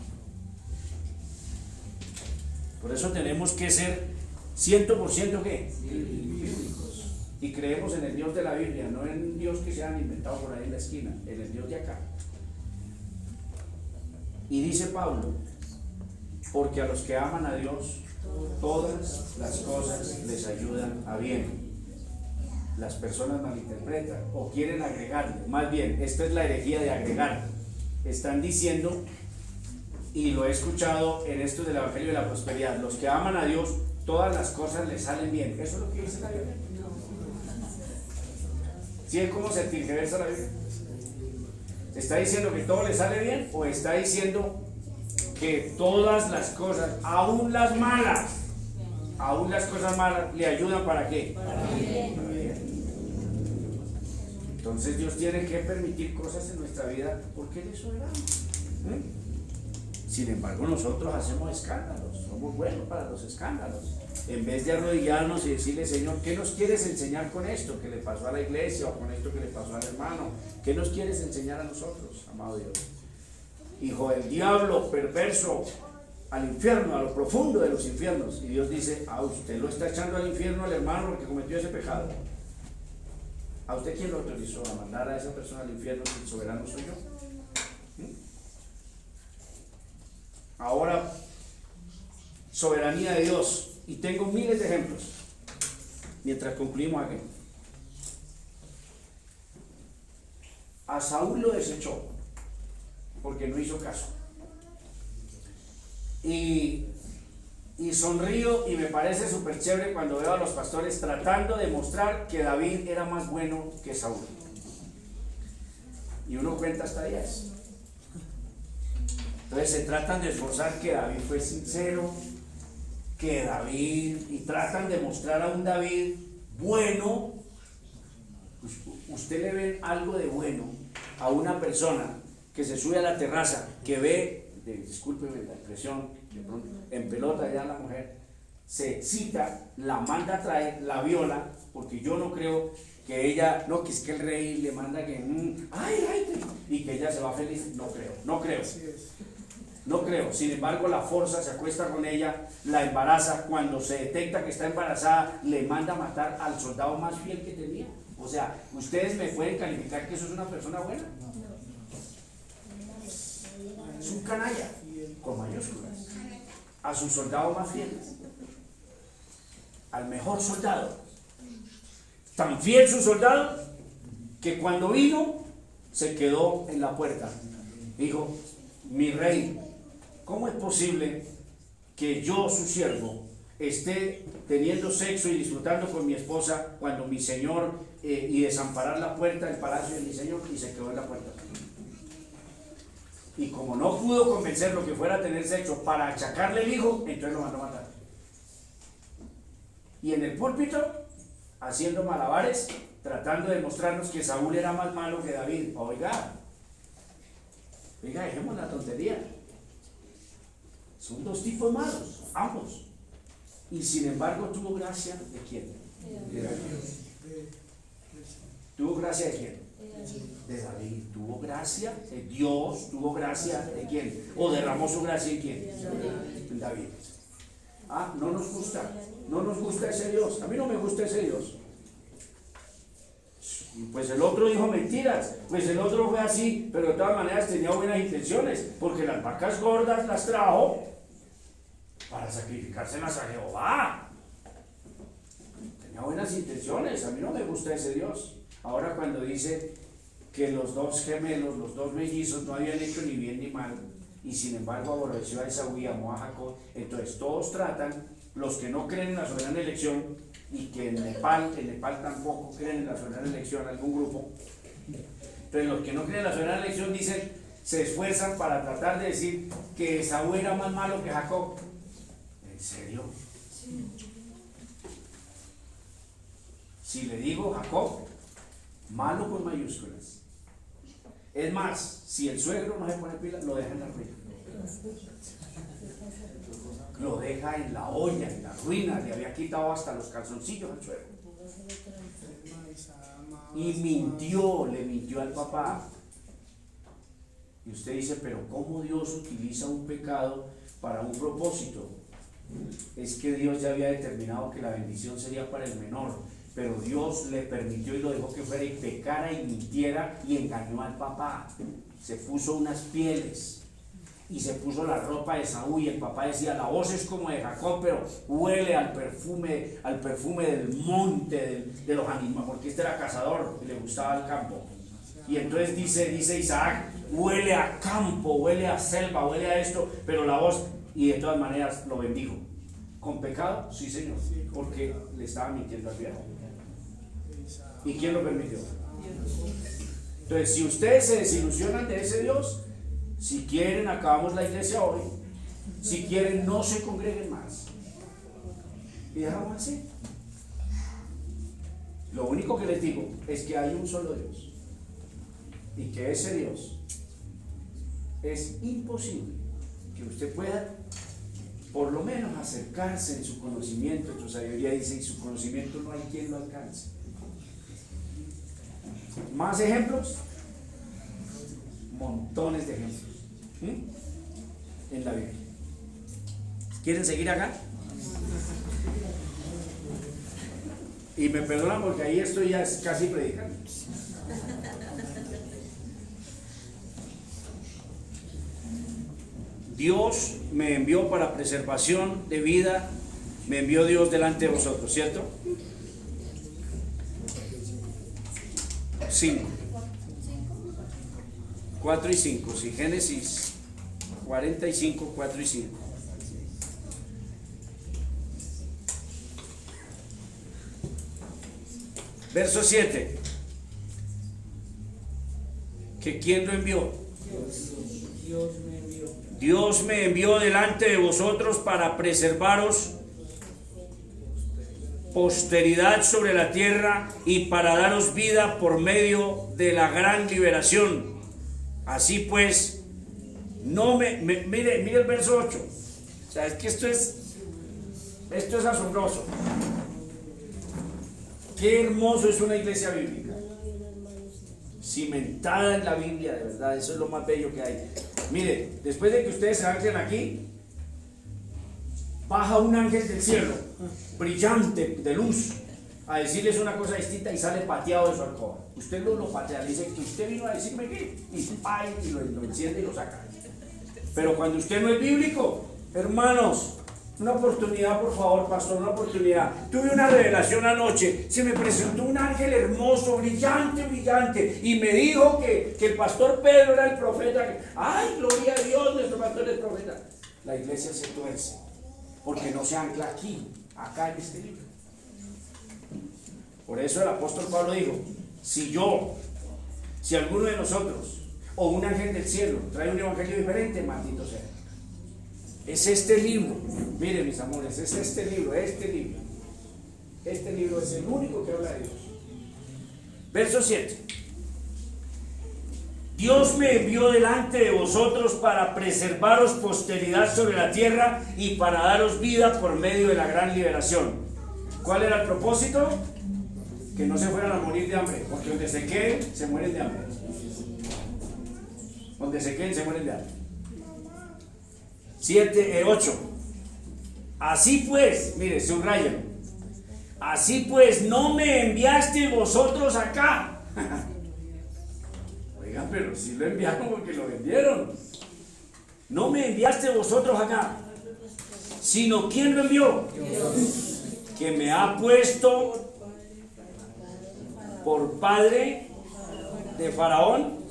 Por eso tenemos que ser 100% ¿qué? Bíblicos. Y creemos en el Dios de la Biblia, no en un Dios que se han inventado por ahí en la esquina, en el Dios de acá. Y dice Pablo, porque a los que aman a Dios, todas las cosas les ayudan a bien. Las personas malinterpretan o quieren agregar, más bien, esta es la herejía de agregar. Están diciendo, y lo he escuchado en esto del Evangelio de la Prosperidad, los que aman a Dios, todas las cosas les salen bien. ¿Eso es lo que dice la Biblia? ¿Sí es como se tergiversa la Biblia? ¿Está diciendo que todo le sale bien o está diciendo que todas las cosas, aún las cosas malas, le ayudan para qué? Para bien. Entonces Dios tiene que permitir cosas en nuestra vida porque Él es soberano. Sin embargo, nosotros hacemos escándalos, somos buenos para los escándalos. En vez de arrodillarnos y decirle, Señor, ¿qué nos quieres enseñar con esto que le pasó a la iglesia o con esto que le pasó al hermano? ¿Qué nos quieres enseñar a nosotros, amado Dios? Hijo del diablo, perverso, al infierno, a lo profundo de los infiernos. Y Dios dice, a usted lo está echando al infierno al hermano porque cometió ese pecado. ¿A usted quién lo autorizó a mandar a esa persona al infierno si el soberano soy yo? Ahora, soberanía de Dios. Y tengo miles de ejemplos. Mientras concluimos aquí. A Saúl lo desechó porque no hizo caso. Y sonrío y me parece súper chévere cuando veo a los pastores tratando de mostrar que David era más bueno que Saúl. Y uno cuenta hasta 10. Entonces se tratan de esforzar que David fue sincero, que David, y tratan de mostrar a un David bueno. Usted le ve algo de bueno a una persona que se sube a la terraza, que ve, discúlpeme la expresión, de pronto, en pelota ya la mujer, se excita, la manda a traer, la viola, porque yo no creo que ella, no, que es que el rey le manda que, y que ella se va feliz, no creo. Sin embargo, la forza, se acuesta con ella, la embaraza, cuando se detecta que está embarazada, le manda a matar al soldado más fiel que tenía. O sea, ¿ustedes me pueden calificar que eso es una persona buena? Es un canalla, con mayúsculas, a su soldado más fiel, al mejor soldado. Tan fiel su soldado que cuando vino se quedó en la puerta. Dijo, mi rey, ¿cómo es posible que yo, su siervo, esté teniendo sexo y disfrutando con mi esposa cuando mi señor, y desamparar la puerta del palacio de mi señor? Y se quedó en la puerta. Y como no pudo convencerlo que fuera a tener sexo para achacarle el hijo, entonces lo mandó a matar. Y en el púlpito, haciendo malabares, tratando de mostrarnos que Saúl era más malo que David. Oiga, dejemos la tontería. Son dos tipos malos, ambos. Y sin embargo, ¿tuvo gracia de quién? De David. ¿Tuvo gracia de quién? De David. ¿Tuvo gracia de Dios? ¿Tuvo gracia de quién? ¿O derramó su gracia en quién? En David. No nos gusta ese Dios. A mí no me gusta ese Dios. Pues el otro dijo mentiras, pues el otro fue así, pero de todas maneras tenía buenas intenciones, porque las vacas gordas las trajo para sacrificárselas a Jehová. Tenía buenas intenciones. A mí no me gusta ese Dios. Ahora cuando dice que los dos gemelos, los dos mellizos no habían hecho ni bien ni mal, y sin embargo aborreció a Esaú y amó a Jacob, entonces todos tratan, los que no creen en la soberana elección, y que en Nepal tampoco creen en la soberana elección, algún grupo, entonces los que no creen en la soberana elección dicen, se esfuerzan para tratar de decir que Esaú era más malo que Jacob. ¿En serio? Si le digo Jacob, malo con mayúsculas. Es más, si el suegro no se pone pila, lo dejan arriba. lo deja en la olla, en la ruina, le había quitado hasta los calzoncillos al suelo. Y mintió, le mintió al papá. Y usted dice, pero ¿cómo Dios utiliza un pecado para un propósito? Es que Dios ya había determinado que la bendición sería para el menor, pero Dios le permitió y lo dejó que fuera y pecara y mintiera y engañó al papá. Se puso unas pieles y se puso la ropa de Saúl, y el papá decía, la voz es como de Jacob, pero huele al perfume del monte, de los animales, porque este era cazador y le gustaba el campo. Y entonces dice Isaac, huele a campo, huele a selva, huele a esto, pero la voz, y de todas maneras lo bendijo. ¿Con pecado? Sí, Señor, porque le estaba mintiendo al viejo. ¿Y quién lo permitió? Entonces, si ustedes se desilusionan de ese Dios, si quieren, acabamos la iglesia hoy. Si quieren, no se congreguen más. Y dejamos así. Lo único que les digo es que hay un solo Dios. Y que ese Dios es imposible que usted pueda por lo menos acercarse en su conocimiento. En su sabiduría dice, y su conocimiento no hay quien lo alcance. ¿Más ejemplos? Montones de ejemplos en la Biblia. ¿Quieren seguir acá? Y me perdonan porque ahí estoy ya casi predicando. Dios me envió para preservación de vida, me envió Dios delante de vosotros, ¿cierto? 5, 4 y 5, sí, Génesis 45, 4 y 5. Verso 7. ¿Que quién lo envió? Dios me envió. Dios me envió delante de vosotros para preservaros posteridad sobre la tierra y para daros vida por medio de la gran liberación. Así pues, mire el verso 8. O sea, es que esto es asombroso. Qué hermoso es una iglesia bíblica, cimentada en la Biblia, de verdad, eso es lo más bello que hay. Mire, después de que ustedes se anclen aquí, baja un ángel del cielo, brillante, de luz, a decirles una cosa distinta y sale pateado de su alcoba. Usted lo patea, le dice que usted vino a decirme qué, y lo enciende y lo saca. Pero cuando usted no es bíblico, hermanos, una oportunidad, por favor, pastor, una oportunidad. Tuve una revelación anoche, se me presentó un ángel hermoso, brillante, y me dijo que el pastor Pedro era el profeta. ¡Ay, gloria a Dios, nuestro pastor es profeta! La iglesia se tuerce, porque no se ancla aquí, acá en este libro. Por eso el apóstol Pablo dijo, si alguno de nosotros, o un ángel del cielo, trae un evangelio diferente, maldito sea. Es este libro, miren mis amores, es este libro. Este libro es el único que habla de Dios. Verso 7. Dios me envió delante de vosotros para preservaros posteridad sobre la tierra y para daros vida por medio de la gran liberación. ¿Cuál era el propósito? Que no se fueran a morir de hambre, porque donde se queden, se mueren de hambre. Donde se queden, se mueren de hambre. 8. Así pues, mire, subrayan. Así pues, no me enviaste vosotros acá. Oigan, pero sí lo enviaron porque lo vendieron. No me enviaste vosotros acá, sino ¿quién lo envió? Dios. Que me ha puesto por padre de Faraón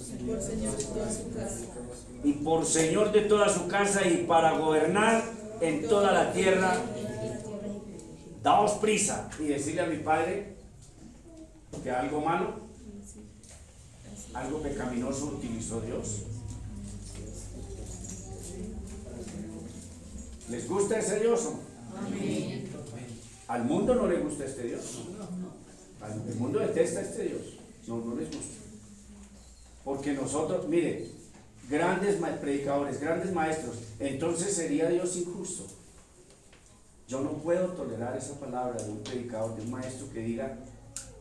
y por señor de toda su casa y para gobernar en toda la tierra. Daos prisa y decirle a mi padre que algo malo, algo pecaminoso utilizó Dios. ¿Les gusta ese Dios? Amén. Al mundo no le gusta este Dios. El mundo detesta este Dios. No les gusta. Porque nosotros, mire, grandes predicadores, grandes maestros, entonces sería Dios injusto. Yo no puedo tolerar esa palabra de un predicador, de un maestro que diga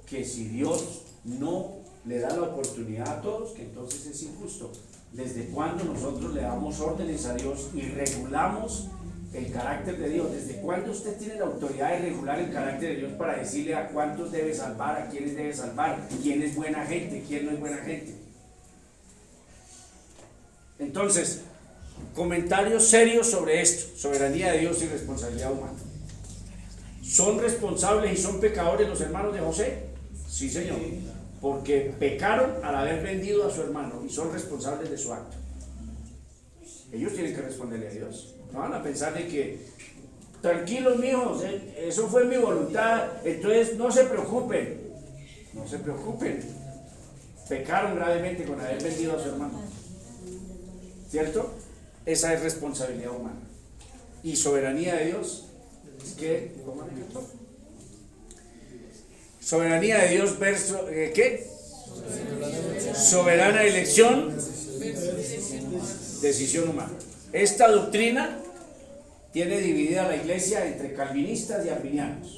que si Dios no le da la oportunidad a todos, que entonces es injusto. ¿Desde cuándo nosotros le damos órdenes a Dios y regulamos el carácter de Dios? ¿Desde cuándo usted tiene la autoridad de regular el carácter de Dios para decirle a cuántos debe salvar, a quiénes debe salvar, quién es buena gente, quién no es buena gente? Entonces, comentarios serios sobre esto: soberanía de Dios y responsabilidad humana. ¿Son responsables y son pecadores los hermanos de José? Sí, Señor, porque pecaron al haber vendido a su hermano y son responsables de su acto. Ellos tienen que responderle a Dios. No van a pensar de que, tranquilos mijos, eso fue mi voluntad, entonces no se preocupen. No se preocupen. Pecaron gravemente con haber vendido a su hermano. ¿Cierto? Esa es responsabilidad humana. Y soberanía de Dios es que, ¿cómo le digo? Soberanía de Dios verso, ¿qué? Soberana elección, decisión humana. Esta doctrina tiene dividida la iglesia entre calvinistas y arminianos.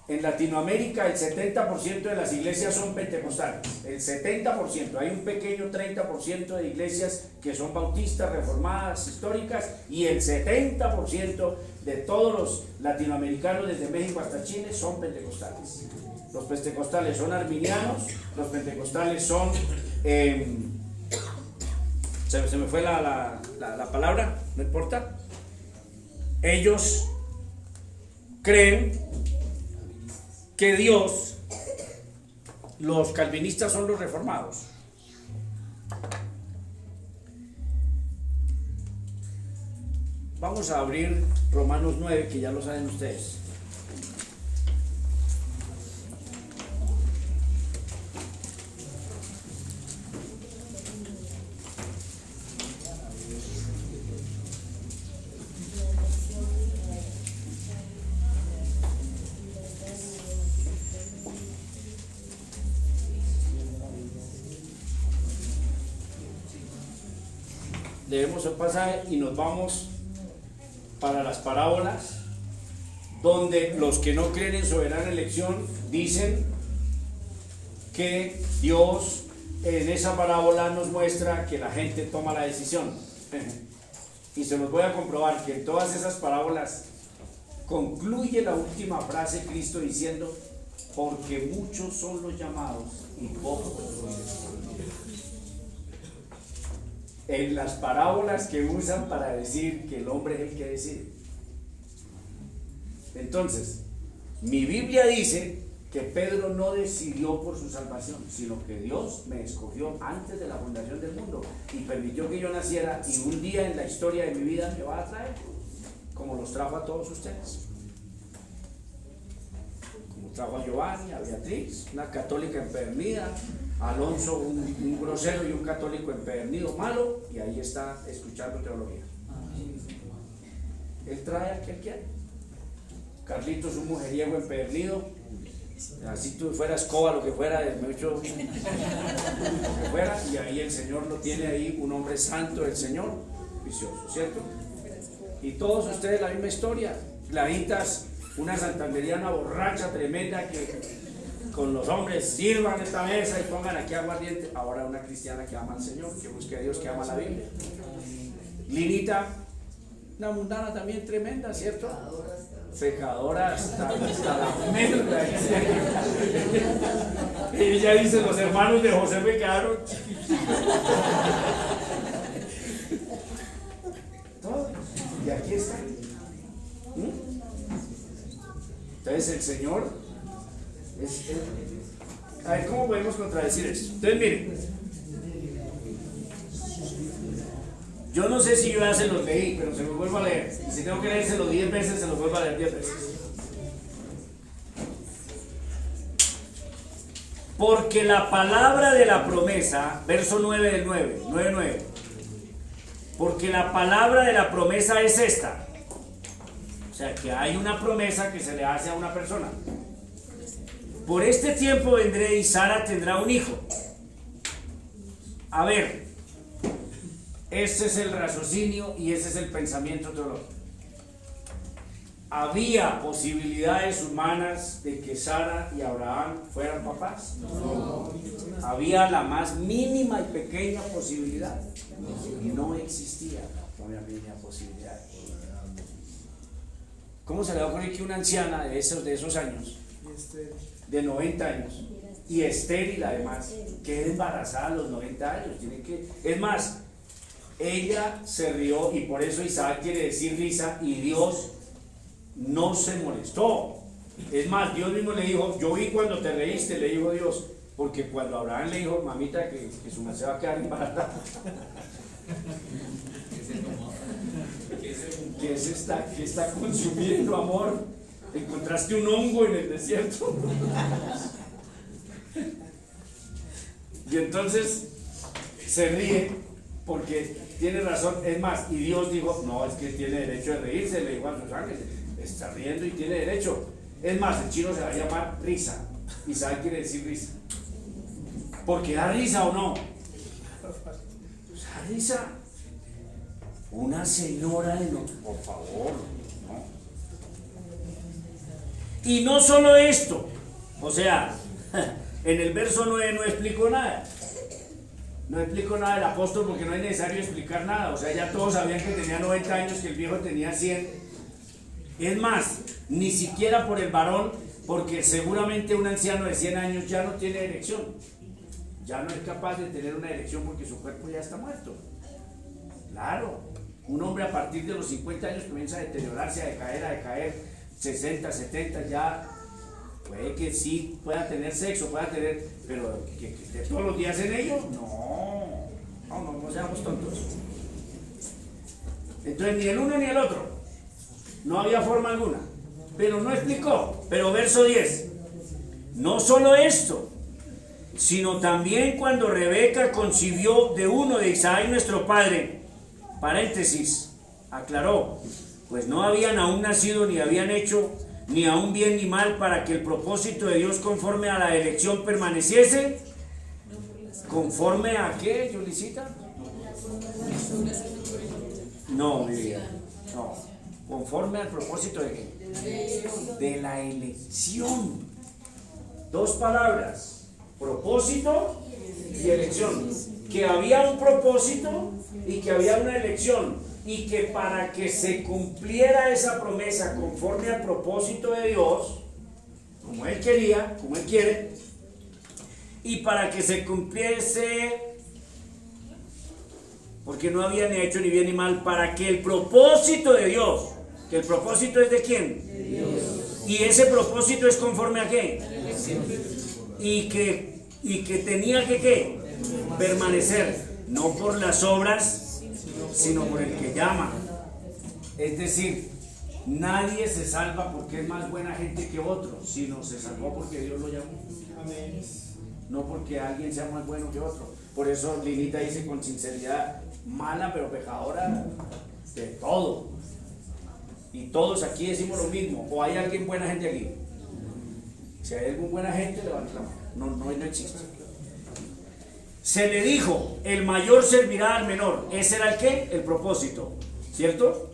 En Latinoamérica el 70% de las iglesias son pentecostales, el 70%, hay un pequeño 30% de iglesias que son bautistas, reformadas, históricas, y el 70% de todos los latinoamericanos desde México hasta Chile son pentecostales. Los pentecostales son arminianos, los pentecostales son, se me fue la palabra, no importa, ellos creen que Dios, los calvinistas son los reformados. Vamos a abrir Romanos 9, que ya lo saben ustedes. Leemos el pasaje y nos vamos para las parábolas, donde los que no creen en soberana elección dicen que Dios en esa parábola nos muestra que la gente toma la decisión. Y se los voy a comprobar que en todas esas parábolas concluye la última frase Cristo diciendo: porque muchos son los llamados y pocos los escogidos. En las parábolas que usan para decir que el hombre es el que decide. Entonces, mi Biblia dice que Pedro no decidió por su salvación, sino que Dios me escogió antes de la fundación del mundo y permitió que yo naciera, y un día en la historia de mi vida me va a traer, como los trajo a todos ustedes. Como trajo a Giovanni, a Beatriz, una católica empedernida, a Alonso, un grosero y un católico empedernido, malo, y ahí está escuchando teología. Él trae a quien quiere. Carlitos, un mujeriego empedernido, así tú fuera escoba, lo que fuera, mucho, lo que fuera, y ahí el Señor lo tiene ahí, un hombre santo, el Señor, vicioso, ¿cierto? Y todos ustedes la misma historia. Claritas, una santanderiana borracha tremenda que con los hombres sirvan esta mesa y pongan aquí aguardiente. Ahora una cristiana que ama al Señor, que busque a Dios, que ama la Biblia. Linita, una mundana también tremenda, ¿cierto? Pecadora hasta la médula. Y ella dice: los hermanos de José me quedaron todos, y aquí está. Entonces el Señor a ver, ¿cómo podemos contradecir esto? Entonces miren, yo no sé si yo ya se los leí, pero se los vuelvo a leer, y si tengo que leérselo 10 veces, se los vuelvo a leer 10 veces. Porque la palabra de la promesa, verso 9 del 9, porque la palabra de la promesa es esta. O sea, que hay una promesa que se le hace a una persona. Por este tiempo vendré y Sara tendrá un hijo. A ver, ese es el raciocinio y ese es el pensamiento teológico. ¿Había posibilidades humanas de que Sara y Abraham fueran papás? No. ¿Había la más mínima y pequeña posibilidad? No existía una mínima posibilidad. ¿Cómo se le va a ocurrir que una anciana de esos años, de 90 años, y estéril además, quede embarazada a los 90 años? Es más, ella se rió, y por eso Isaac quiere decir risa, y Dios no se molestó. Es más, Dios mismo le dijo: yo vi cuando te reíste, le dijo Dios, porque cuando Abraham le dijo: mamita, que su madre se va a quedar embarazada. ¿Qué está consumiendo, amor? ¿Encontraste un hongo en el desierto? Y entonces se ríe porque tiene razón. Es más, y Dios dijo: no, es que tiene derecho de reírse, le dijo a sus ángeles, está riendo y tiene derecho. Es más, el chino se va a llamar risa. Isaac quiere decir risa, porque da risa, ¿o no? Da risa. Una señora de no, por favor, ¿no? Y no solo esto, o sea, en el verso 9 no explico nada. No explico nada del apóstol porque no es necesario explicar nada. O sea, ya todos sabían que tenía 90 años, que el viejo tenía 100. Es más, ni siquiera por el varón, porque seguramente un anciano de 100 años ya no tiene erección. Ya no es capaz de tener una erección porque su cuerpo ya está muerto. Claro, un hombre a partir de los 50 años comienza a deteriorarse, a decaer, 60, 70, ya puede que sí pueda tener sexo, pero que esté todos los días en ello, no seamos tontos. Entonces ni el uno ni el otro, no había forma alguna, pero no explicó. Pero verso 10, no solo esto, sino también cuando Rebeca concibió de uno de Isaac nuestro padre, paréntesis, aclaró, pues no habían aún nacido ni habían hecho ni aún bien ni mal, para que el propósito de Dios conforme a la elección permaneciese. ¿Conforme a qué, Yolicita? No, mi vida, no. Conforme al propósito de qué? De la elección. Dos palabras: propósito y elección. Que había un propósito y que había una elección, y que para que se cumpliera esa promesa conforme al propósito de Dios, como Él quería, como Él quiere, y para que se cumpliese, porque no había ni hecho ni bien ni mal, para que el propósito de Dios, que el propósito es de quién, de Dios, y ese propósito es conforme a qué, y que tenía que ¿qué? Permanecer, no por las obras, sino por el que llama. Es decir, nadie se salva porque es más buena gente que otro, sino se salvó porque Dios lo llamó. Amén. No porque alguien sea más bueno que otro. Por eso Linita dice con sinceridad: mala pero pecadora de todo. Y todos aquí decimos lo mismo. ¿O hay alguien buena gente aquí? Si hay alguna buena gente, levanta la mano. No existe. Se le dijo: el mayor servirá al menor. ¿Ese era el qué? El propósito, ¿cierto?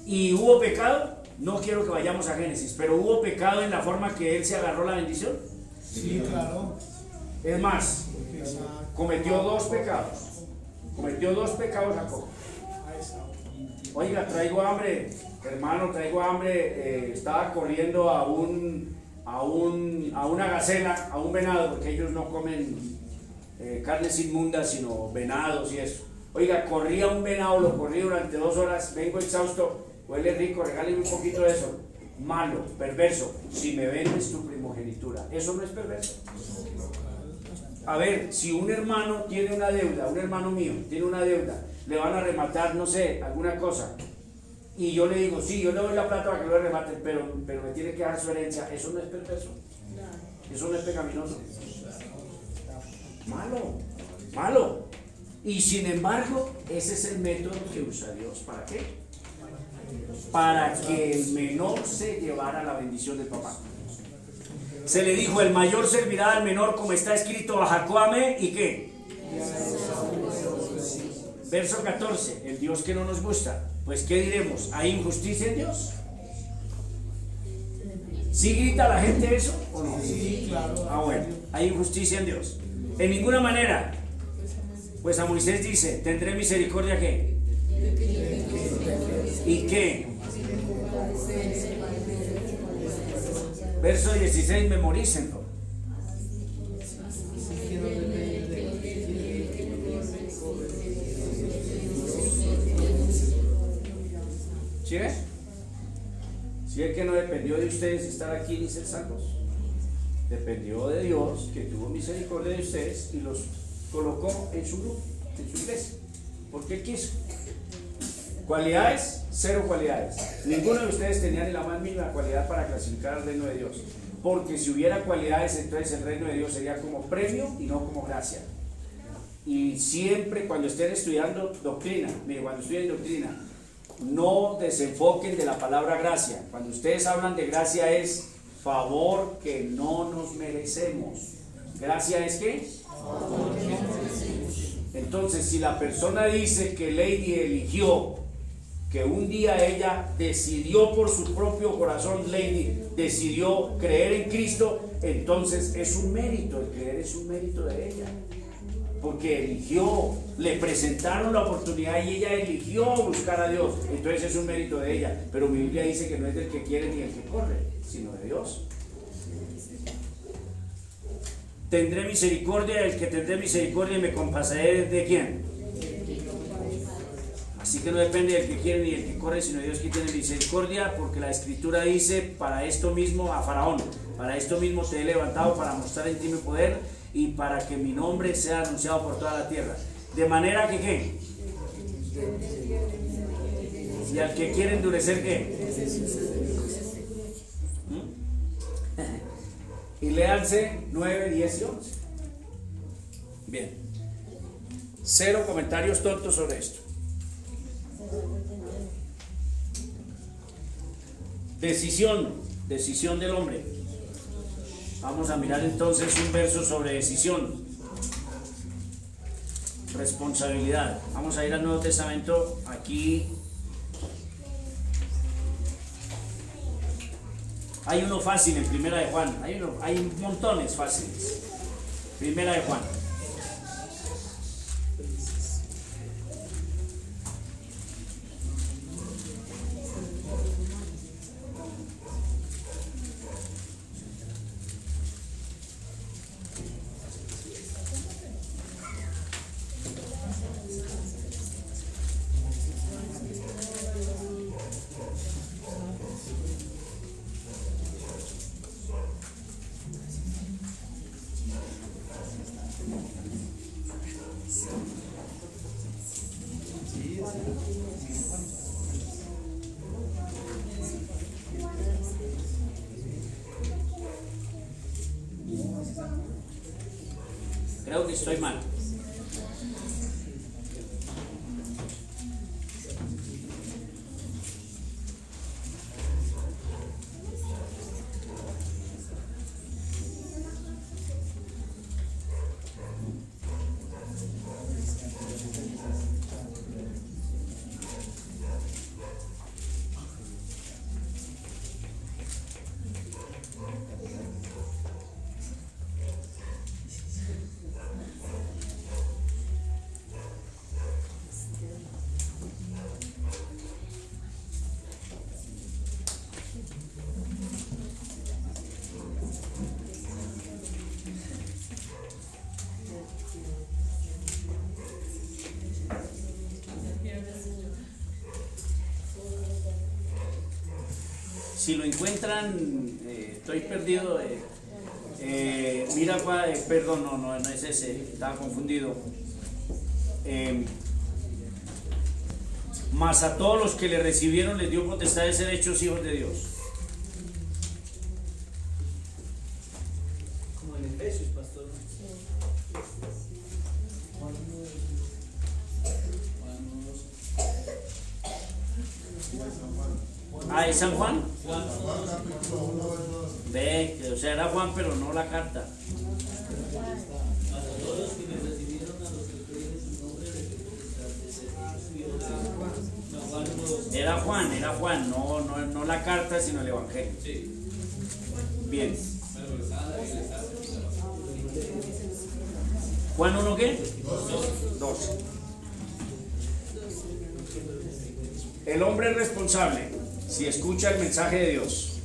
¿Y hubo pecado? No quiero que vayamos a Génesis, pero ¿hubo pecado en la forma que él se agarró la bendición? Sí, claro. Es más, cometió dos pecados. Jacob. Oiga, traigo hambre, hermano, traigo hambre. Estaba corriendo a una gacela, a un venado, porque ellos no comen carnes inmundas, sino venados y eso. Oiga, corría un venado, lo corrí durante 2 horas, vengo exhausto, huele rico, regáleme un poquito de eso. Malo, perverso. Si me vendes tu primogenitura, ¿eso no es perverso? A ver, si un hermano tiene una deuda, un hermano mío tiene una deuda, le van a rematar, no sé, alguna cosa, y yo le digo: sí, yo le doy la plata para que lo rematen, pero me tiene que dar su herencia, ¿eso no es perverso? ¿Eso no es pecaminoso? Malo. Y sin embargo, ese es el método que usa Dios. ¿Para qué? Para que el menor se llevara la bendición del papá. Se le dijo: el mayor servirá al menor, como está escrito: a Jacob amé, ¿y qué? Verso 14, el Dios que no nos gusta. Pues ¿qué diremos? ¿Hay injusticia en Dios? ¿Sí grita la gente eso o no? Sí, claro. Ah, bueno, hay injusticia en Dios. En ninguna manera. Pues a Moisés dice, tendré misericordia ¿qué? ¿Y qué? Verso 16, memorícenlo. ¿Sí ves? Si es que no dependió de ustedes estar aquí ni ser salvos. Dependió de Dios, que tuvo misericordia de ustedes y los colocó en su grupo, en su iglesia. ¿Por qué quiso? ¿Cualidades? Cero cualidades. Ninguno de ustedes tenía ni la más mínima cualidad para clasificar al reino de Dios. Porque si hubiera cualidades, entonces el reino de Dios sería como premio y no como gracia. Y siempre cuando estén estudiando doctrina, mire, cuando estudien doctrina, no desenfoquen de la palabra gracia. Cuando ustedes hablan de gracia es favor que no nos merecemos. ¿Gracia es qué? Entonces, si la persona dice que Lady eligió, que un día ella decidió por su propio corazón, Lady decidió creer en Cristo, entonces es un mérito, el creer es un mérito de ella. Porque eligió, le presentaron la oportunidad y ella eligió buscar a Dios, entonces es un mérito de ella. Pero mi Biblia dice que no es del que quiere ni del que corre, sino de Dios. Tendré misericordia del que tendré misericordia y me compasaré de quién. Así que no depende del que quiere ni del que corre, sino de Dios que tiene misericordia, porque la Escritura dice, para esto mismo a Faraón, para esto mismo te he levantado para mostrar en ti mi poder y para que mi nombre sea anunciado por toda la tierra. De manera que ¿qué? Y al que quiere endurecer ¿qué? Y léanse 9, 10 y 11. Bien. Cero comentarios tontos sobre esto. Decisión del hombre. Vamos a mirar entonces un verso sobre decisión. Responsabilidad. Vamos a ir al Nuevo Testamento. Aquí hay uno fácil en Primera de Juan. Hay montones fáciles. Primera de Juan. Creo que estoy mal. Si lo encuentran, estoy perdido. Mira, perdón, no es ese, estaba confundido. Mas a todos los que le recibieron les dio potestad de ser hechos hijos de Dios. Como en Efesios, pastor. Ah, ¿es San Juan? Ve, o sea, era Juan, pero no la carta. A todos los que me recibieron, a los que creen en su nombre, les dio potestad de ser hijos de Dios. Era Juan, no la carta, sino el Evangelio. Bien. ¿Juan 1 qué? 12. El hombre es responsable si escucha el mensaje de Dios.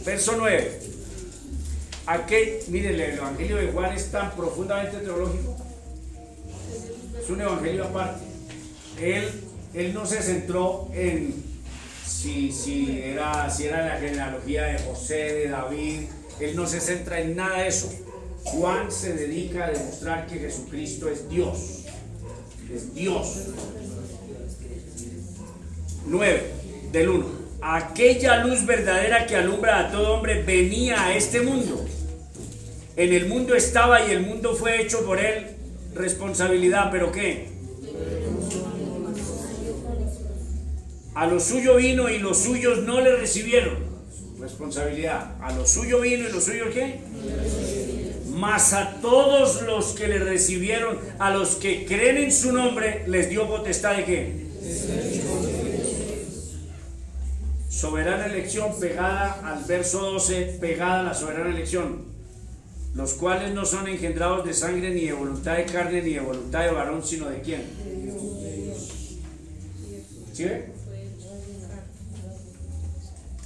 Verso 9. Miren, el Evangelio de Juan es tan profundamente teológico. Es un evangelio aparte. Él no se centró en si era la genealogía de José, de David. Él no se centra en nada de eso. Juan se dedica a demostrar que Jesucristo es Dios. Es Dios. 9, del 1. Aquella luz verdadera que alumbra a todo hombre venía a este mundo. En el mundo estaba y el mundo fue hecho por él. Responsabilidad, ¿pero qué? A lo suyo vino y los suyos no le recibieron. Responsabilidad. A lo suyo vino y los suyos ¿qué? Mas a todos los que le recibieron, a los que creen en su nombre, les dio potestad de ¿qué? Soberana elección, pegada al verso 12, pegada a la soberana elección. Los cuales no son engendrados de sangre, ni de voluntad de carne, ni de voluntad de varón, sino de ¿quién? ¿Sí ve?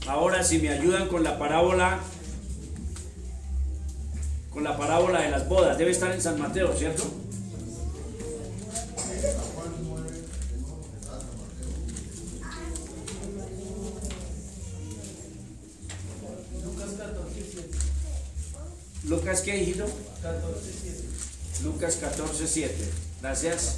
Ahora si me ayudan con la parábola de las bodas, debe estar en San Mateo, ¿cierto? Lucas, ¿qué, hijito? 14:7. Lucas 14:7. Gracias.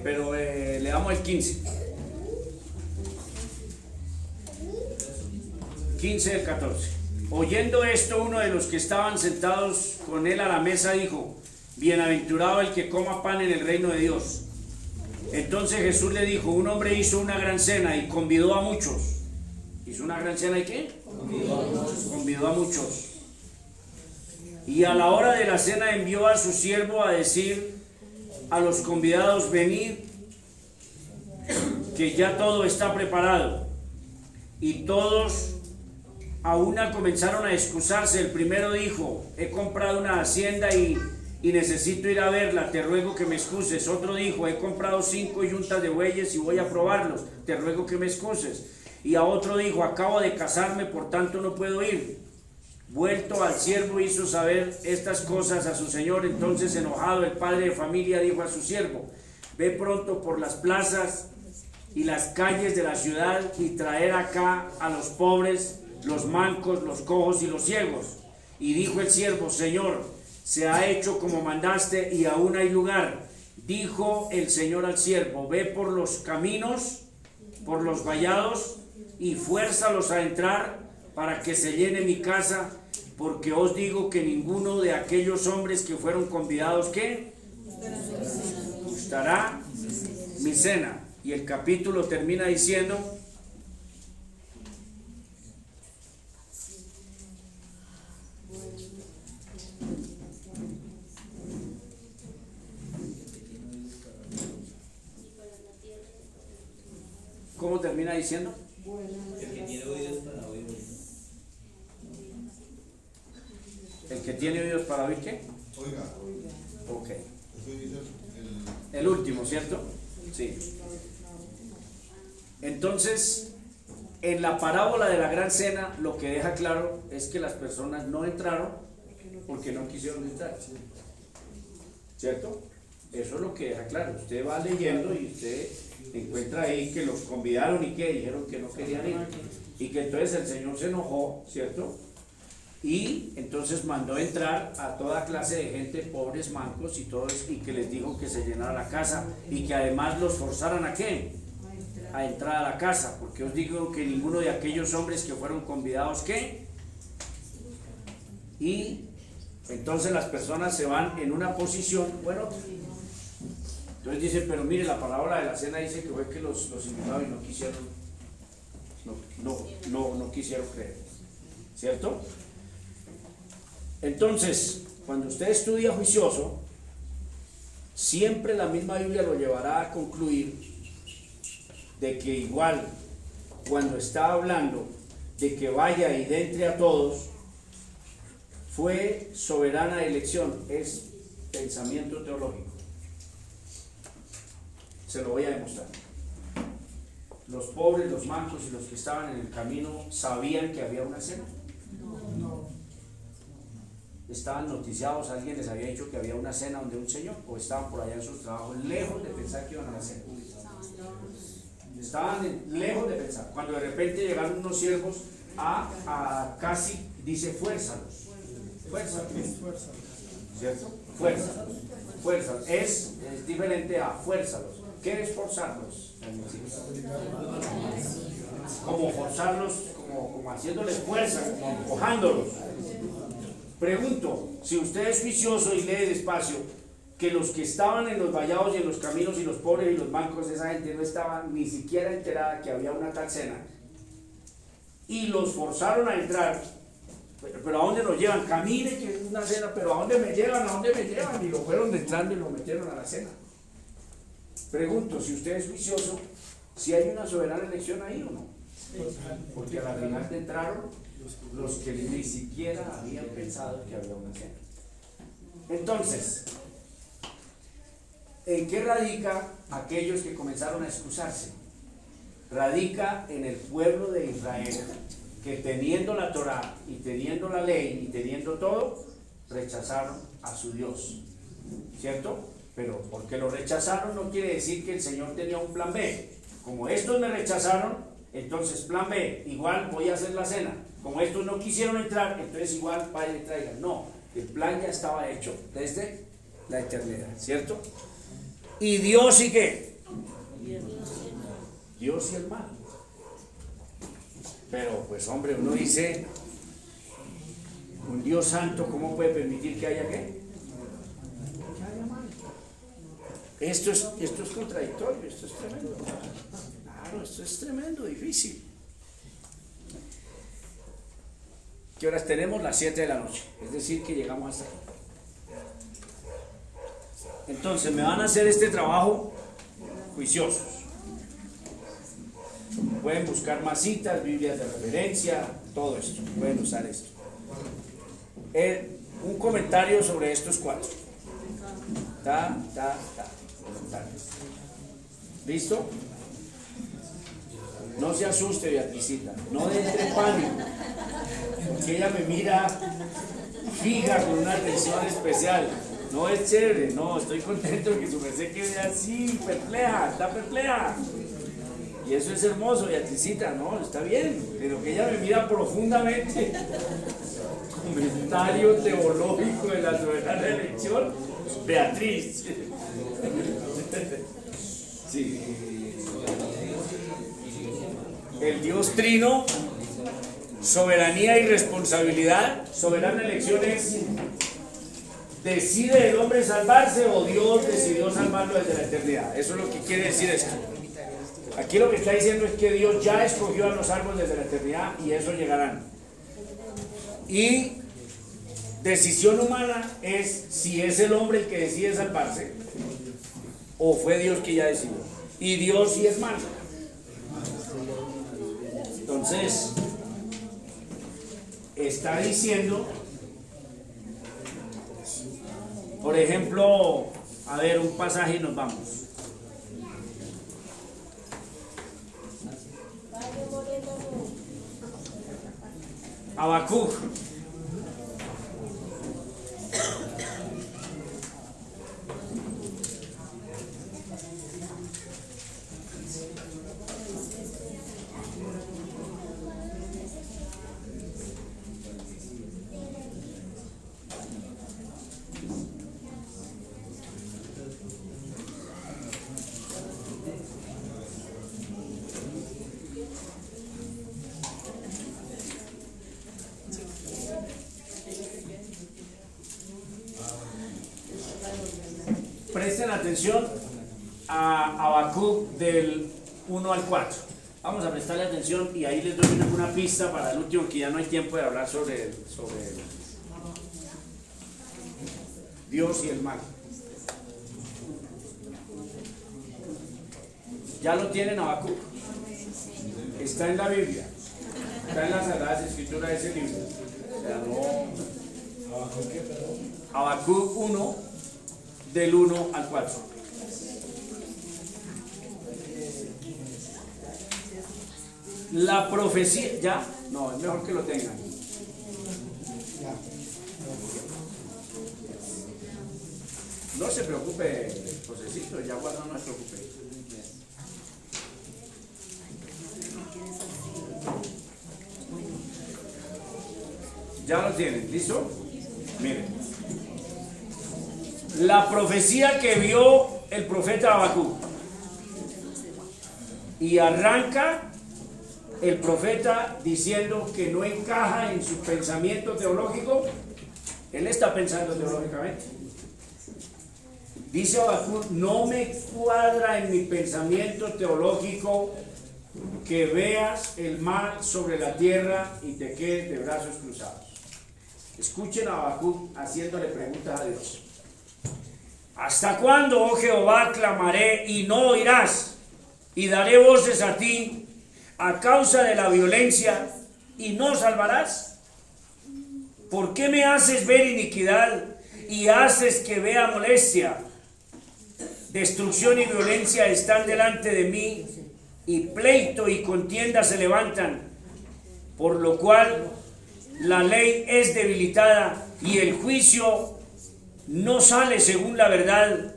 Pero leamos el 15. 15 del 14. Oyendo esto, uno de los que estaban sentados con él a la mesa dijo: bienaventurado el que coma pan en el reino de Dios. Entonces Jesús le dijo: un hombre hizo una gran cena y convidó a muchos. ¿Hizo una gran cena y qué? Convidó a muchos. Y a la hora de la cena envió a su siervo a decir a los convidados: venid, que ya todo está preparado. Y todos a una comenzaron a excusarse. El primero dijo: he comprado una hacienda y necesito ir a verla, te ruego que me excuses. Otro dijo: he comprado 5 yuntas de bueyes y voy a probarlos, te ruego que me excuses. Y a otro dijo: acabo de casarme, por tanto no puedo ir. Vuelto al siervo hizo saber estas cosas a su señor. Entonces, enojado, el padre de familia dijo a su siervo: ve pronto por las plazas y las calles de la ciudad y traer acá a los pobres, los mancos, los cojos y los ciegos. Y dijo el siervo: señor, se ha hecho como mandaste y aún hay lugar. Dijo el señor al siervo: ve por los caminos, por los vallados, y fuérzalos a entrar, para que se llene mi casa, porque os digo que ninguno de aquellos hombres que fueron convidados, ¿qué? Gustará mi cena. Y el capítulo termina diciendo: ¿cómo termina diciendo? El que tiene oídos para oír. El que tiene oídos para oír, ¿qué? Oiga, Ok. eso dice El último, ¿cierto? Sí. Entonces, en la parábola de la gran cena, lo que deja claro es que las personas no entraron porque no quisieron entrar. ¿Cierto? Eso es lo que deja claro. Usted va leyendo y usted encuentra ahí que los convidaron y que dijeron que no querían ir. Y que entonces el Señor se enojó, ¿cierto? Y entonces mandó entrar a toda clase de gente, pobres, mancos y todos, y que les dijo que se llenara la casa y que además los forzaran ¿a qué? A entrar a la casa, porque os digo que ninguno de aquellos hombres que fueron convidados, ¿qué? Y entonces las personas se van en una posición, bueno, entonces dice, pero mire, la parábola de la cena dice que fue que los invitados y no quisieron creer, ¿cierto? Entonces, cuando usted estudia juicioso, siempre la misma Biblia lo llevará a concluir de que igual cuando está hablando de que vaya y de entre a todos, fue soberana elección, es pensamiento teológico. Se lo voy a demostrar. Los pobres, los mancos y los que estaban en el camino sabían que había una cena. No. Estaban noticiados, alguien les había dicho que había una cena donde un señor, o estaban por allá en sus trabajos, lejos de pensar que iban a la cena. Estaban lejos de pensar. Cuando de repente llegaron unos siervos a casi, dice, fuérzalos. Fuérzalos. ¿Cierto? Fuérzalos. Fuérzalos. Es diferente a fuérzalos. ¿Qué es forzarlos? Como forzarlos, como haciéndoles fuerza, como empujándolos. Pregunto, si usted es juicioso y lee despacio, que los que estaban en los vallados y en los caminos y los pobres y los mancos, esa gente no estaba ni siquiera enterada que había una tal cena, y los forzaron a entrar, pero ¿a dónde nos llevan? Camine que es una cena, pero ¿a dónde me llevan? ¿A dónde me llevan? Y lo fueron entrando y lo metieron a la cena. Pregunto, si usted es juicioso, si hay una soberana elección ahí o no, porque a la final entraron los que ni siquiera habían pensado que había una cena. Entonces, ¿en qué radica aquellos que comenzaron a excusarse? Radica en el pueblo de Israel, que teniendo la Torá y teniendo la ley y teniendo todo, rechazaron a su Dios, ¿cierto? Pero porque lo rechazaron no quiere decir que el Señor tenía un plan B. Como estos me rechazaron, entonces plan B, igual voy a hacer la cena. Como estos no quisieron entrar, entonces igual vayan y traigan. No, el plan ya estaba hecho desde la eternidad, ¿cierto? ¿Y Dios y qué? Dios y el mal. Pero pues hombre, uno dice, un Dios santo, ¿cómo puede permitir que haya qué? Que haya mal. Esto es contradictorio, esto es tremendo. Claro, esto es tremendo, difícil. ¿Qué horas tenemos? Las 7 de la noche. Es decir, que llegamos hasta aquí. Entonces, me van a hacer este trabajo juiciosos. Pueden buscar más citas, Biblias de referencia, todo esto. Pueden usar esto. Un comentario sobre estos cuatro. Comentarios. ¿Listo? No se asuste, Beatricita. No le entre pánico. Porque ella me mira fija con una atención especial. No es chévere, no, estoy contento de que su merced quede así, perpleja, está perpleja. Y eso es hermoso, Beatricita, no, está bien, pero que ella me mira profundamente. Comentario teológico de la soberana elección, Beatriz. Sí. El Dios Trino, soberanía y responsabilidad. Soberana elección es: ¿decide el hombre salvarse o Dios decidió salvarlo desde la eternidad? Eso es lo que quiere decir esto. Aquí lo que está diciendo es que Dios ya escogió a los salvos desde la eternidad y eso llegarán. Y decisión humana es si es el hombre el que decide salvarse o fue Dios que ya decidió. Y Dios sí es malo. Entonces, está diciendo, por ejemplo, a ver, un pasaje y nos vamos. Habacuc. presten atención a Habacuc del 1 al 4. Vamos a prestarle atención y ahí les doy una pista para el último, que ya no hay tiempo de hablar sobre Dios y el mal. Ya lo tienen Habacuc. Está en la Biblia. Está en las Sagradas Escrituras de ese libro. O sea, no... Habacuc 1, del 1 al 4. La profecía, ¿ya? No, es mejor que lo tengan. No se preocupe, Josecito, ya guarda, no se preocupe. Ya lo tienen, ¿listo? Miren. La profecía que vio el profeta Habacuc. Y arranca el profeta diciendo que no encaja en su pensamiento teológico. Él está pensando teológicamente. Dice Habacuc: no me cuadra en mi pensamiento teológico que veas el mal sobre la tierra y te quedes de brazos cruzados. Escuchen a Habacuc haciéndole preguntas a Dios. ¿Hasta cuándo, oh Jehová, clamaré y no oirás? Y daré voces a ti a causa de la violencia y no salvarás. ¿Por qué me haces ver iniquidad y haces que vea molestia? Destrucción y violencia están delante de mí, y pleito y contienda se levantan, por lo cual la ley es debilitada y el juicio no sale según la verdad.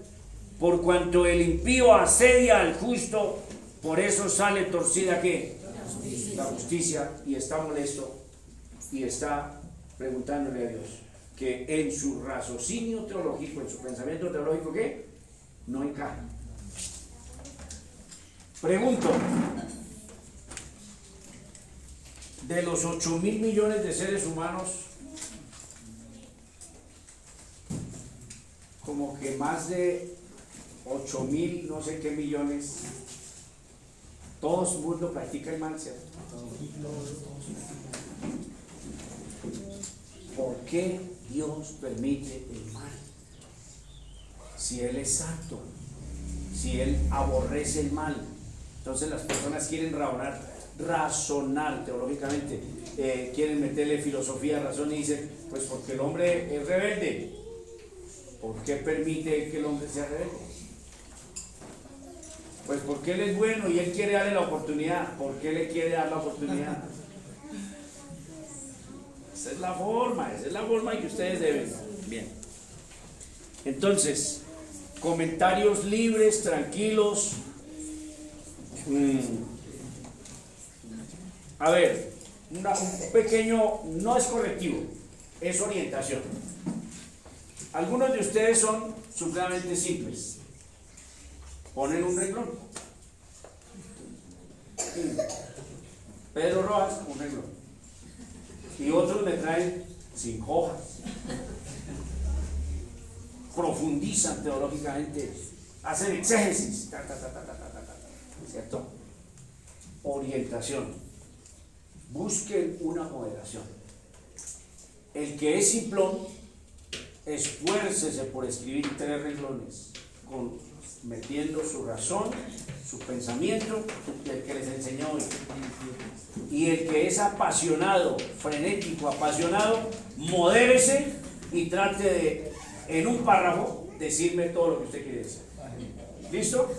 Por cuanto el impío asedia al justo, por eso sale torcida ¿qué? La justicia, y está molesto y está preguntándole a Dios que en su raciocinio teológico, en su pensamiento teológico, ¿qué? No encaja. Pregunto, de los 8.000 millones de seres humanos, como que más de 8.000 no sé qué millones, todo el mundo practica el mal, ¿cierto? ¿Por qué Dios permite el mal? Si Él es santo, si Él aborrece el mal. Entonces las personas quieren razonar teológicamente, quieren meterle filosofía, razón, y dicen, pues porque el hombre es rebelde. ¿Por qué permite que el hombre sea rebelde? Pues porque Él es bueno y Él quiere darle la oportunidad. ¿Por qué le quiere dar la oportunidad? Esa es la forma en que ustedes deben. Bien. Entonces, comentarios libres, tranquilos. A ver, un pequeño, no es correctivo, es orientación. Algunos de ustedes son supremamente simples. Ponen un renglón. Pedro Rojas, un renglón. Y otros me traen 5 hojas. Profundizan teológicamente, hacen exégesis, ¿cierto? Orientación. Busquen una moderación. El que es simplón, esfuércese por escribir 3 renglones, metiendo su razón, su pensamiento, el que les enseñó hoy. Y el que es apasionado, frenético, apasionado, modérese y trate de, en un párrafo, decirme todo lo que usted quiere decir. ¿Listo?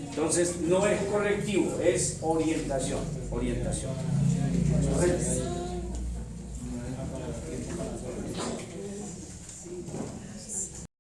Entonces no es correctivo, es orientación. Orientación.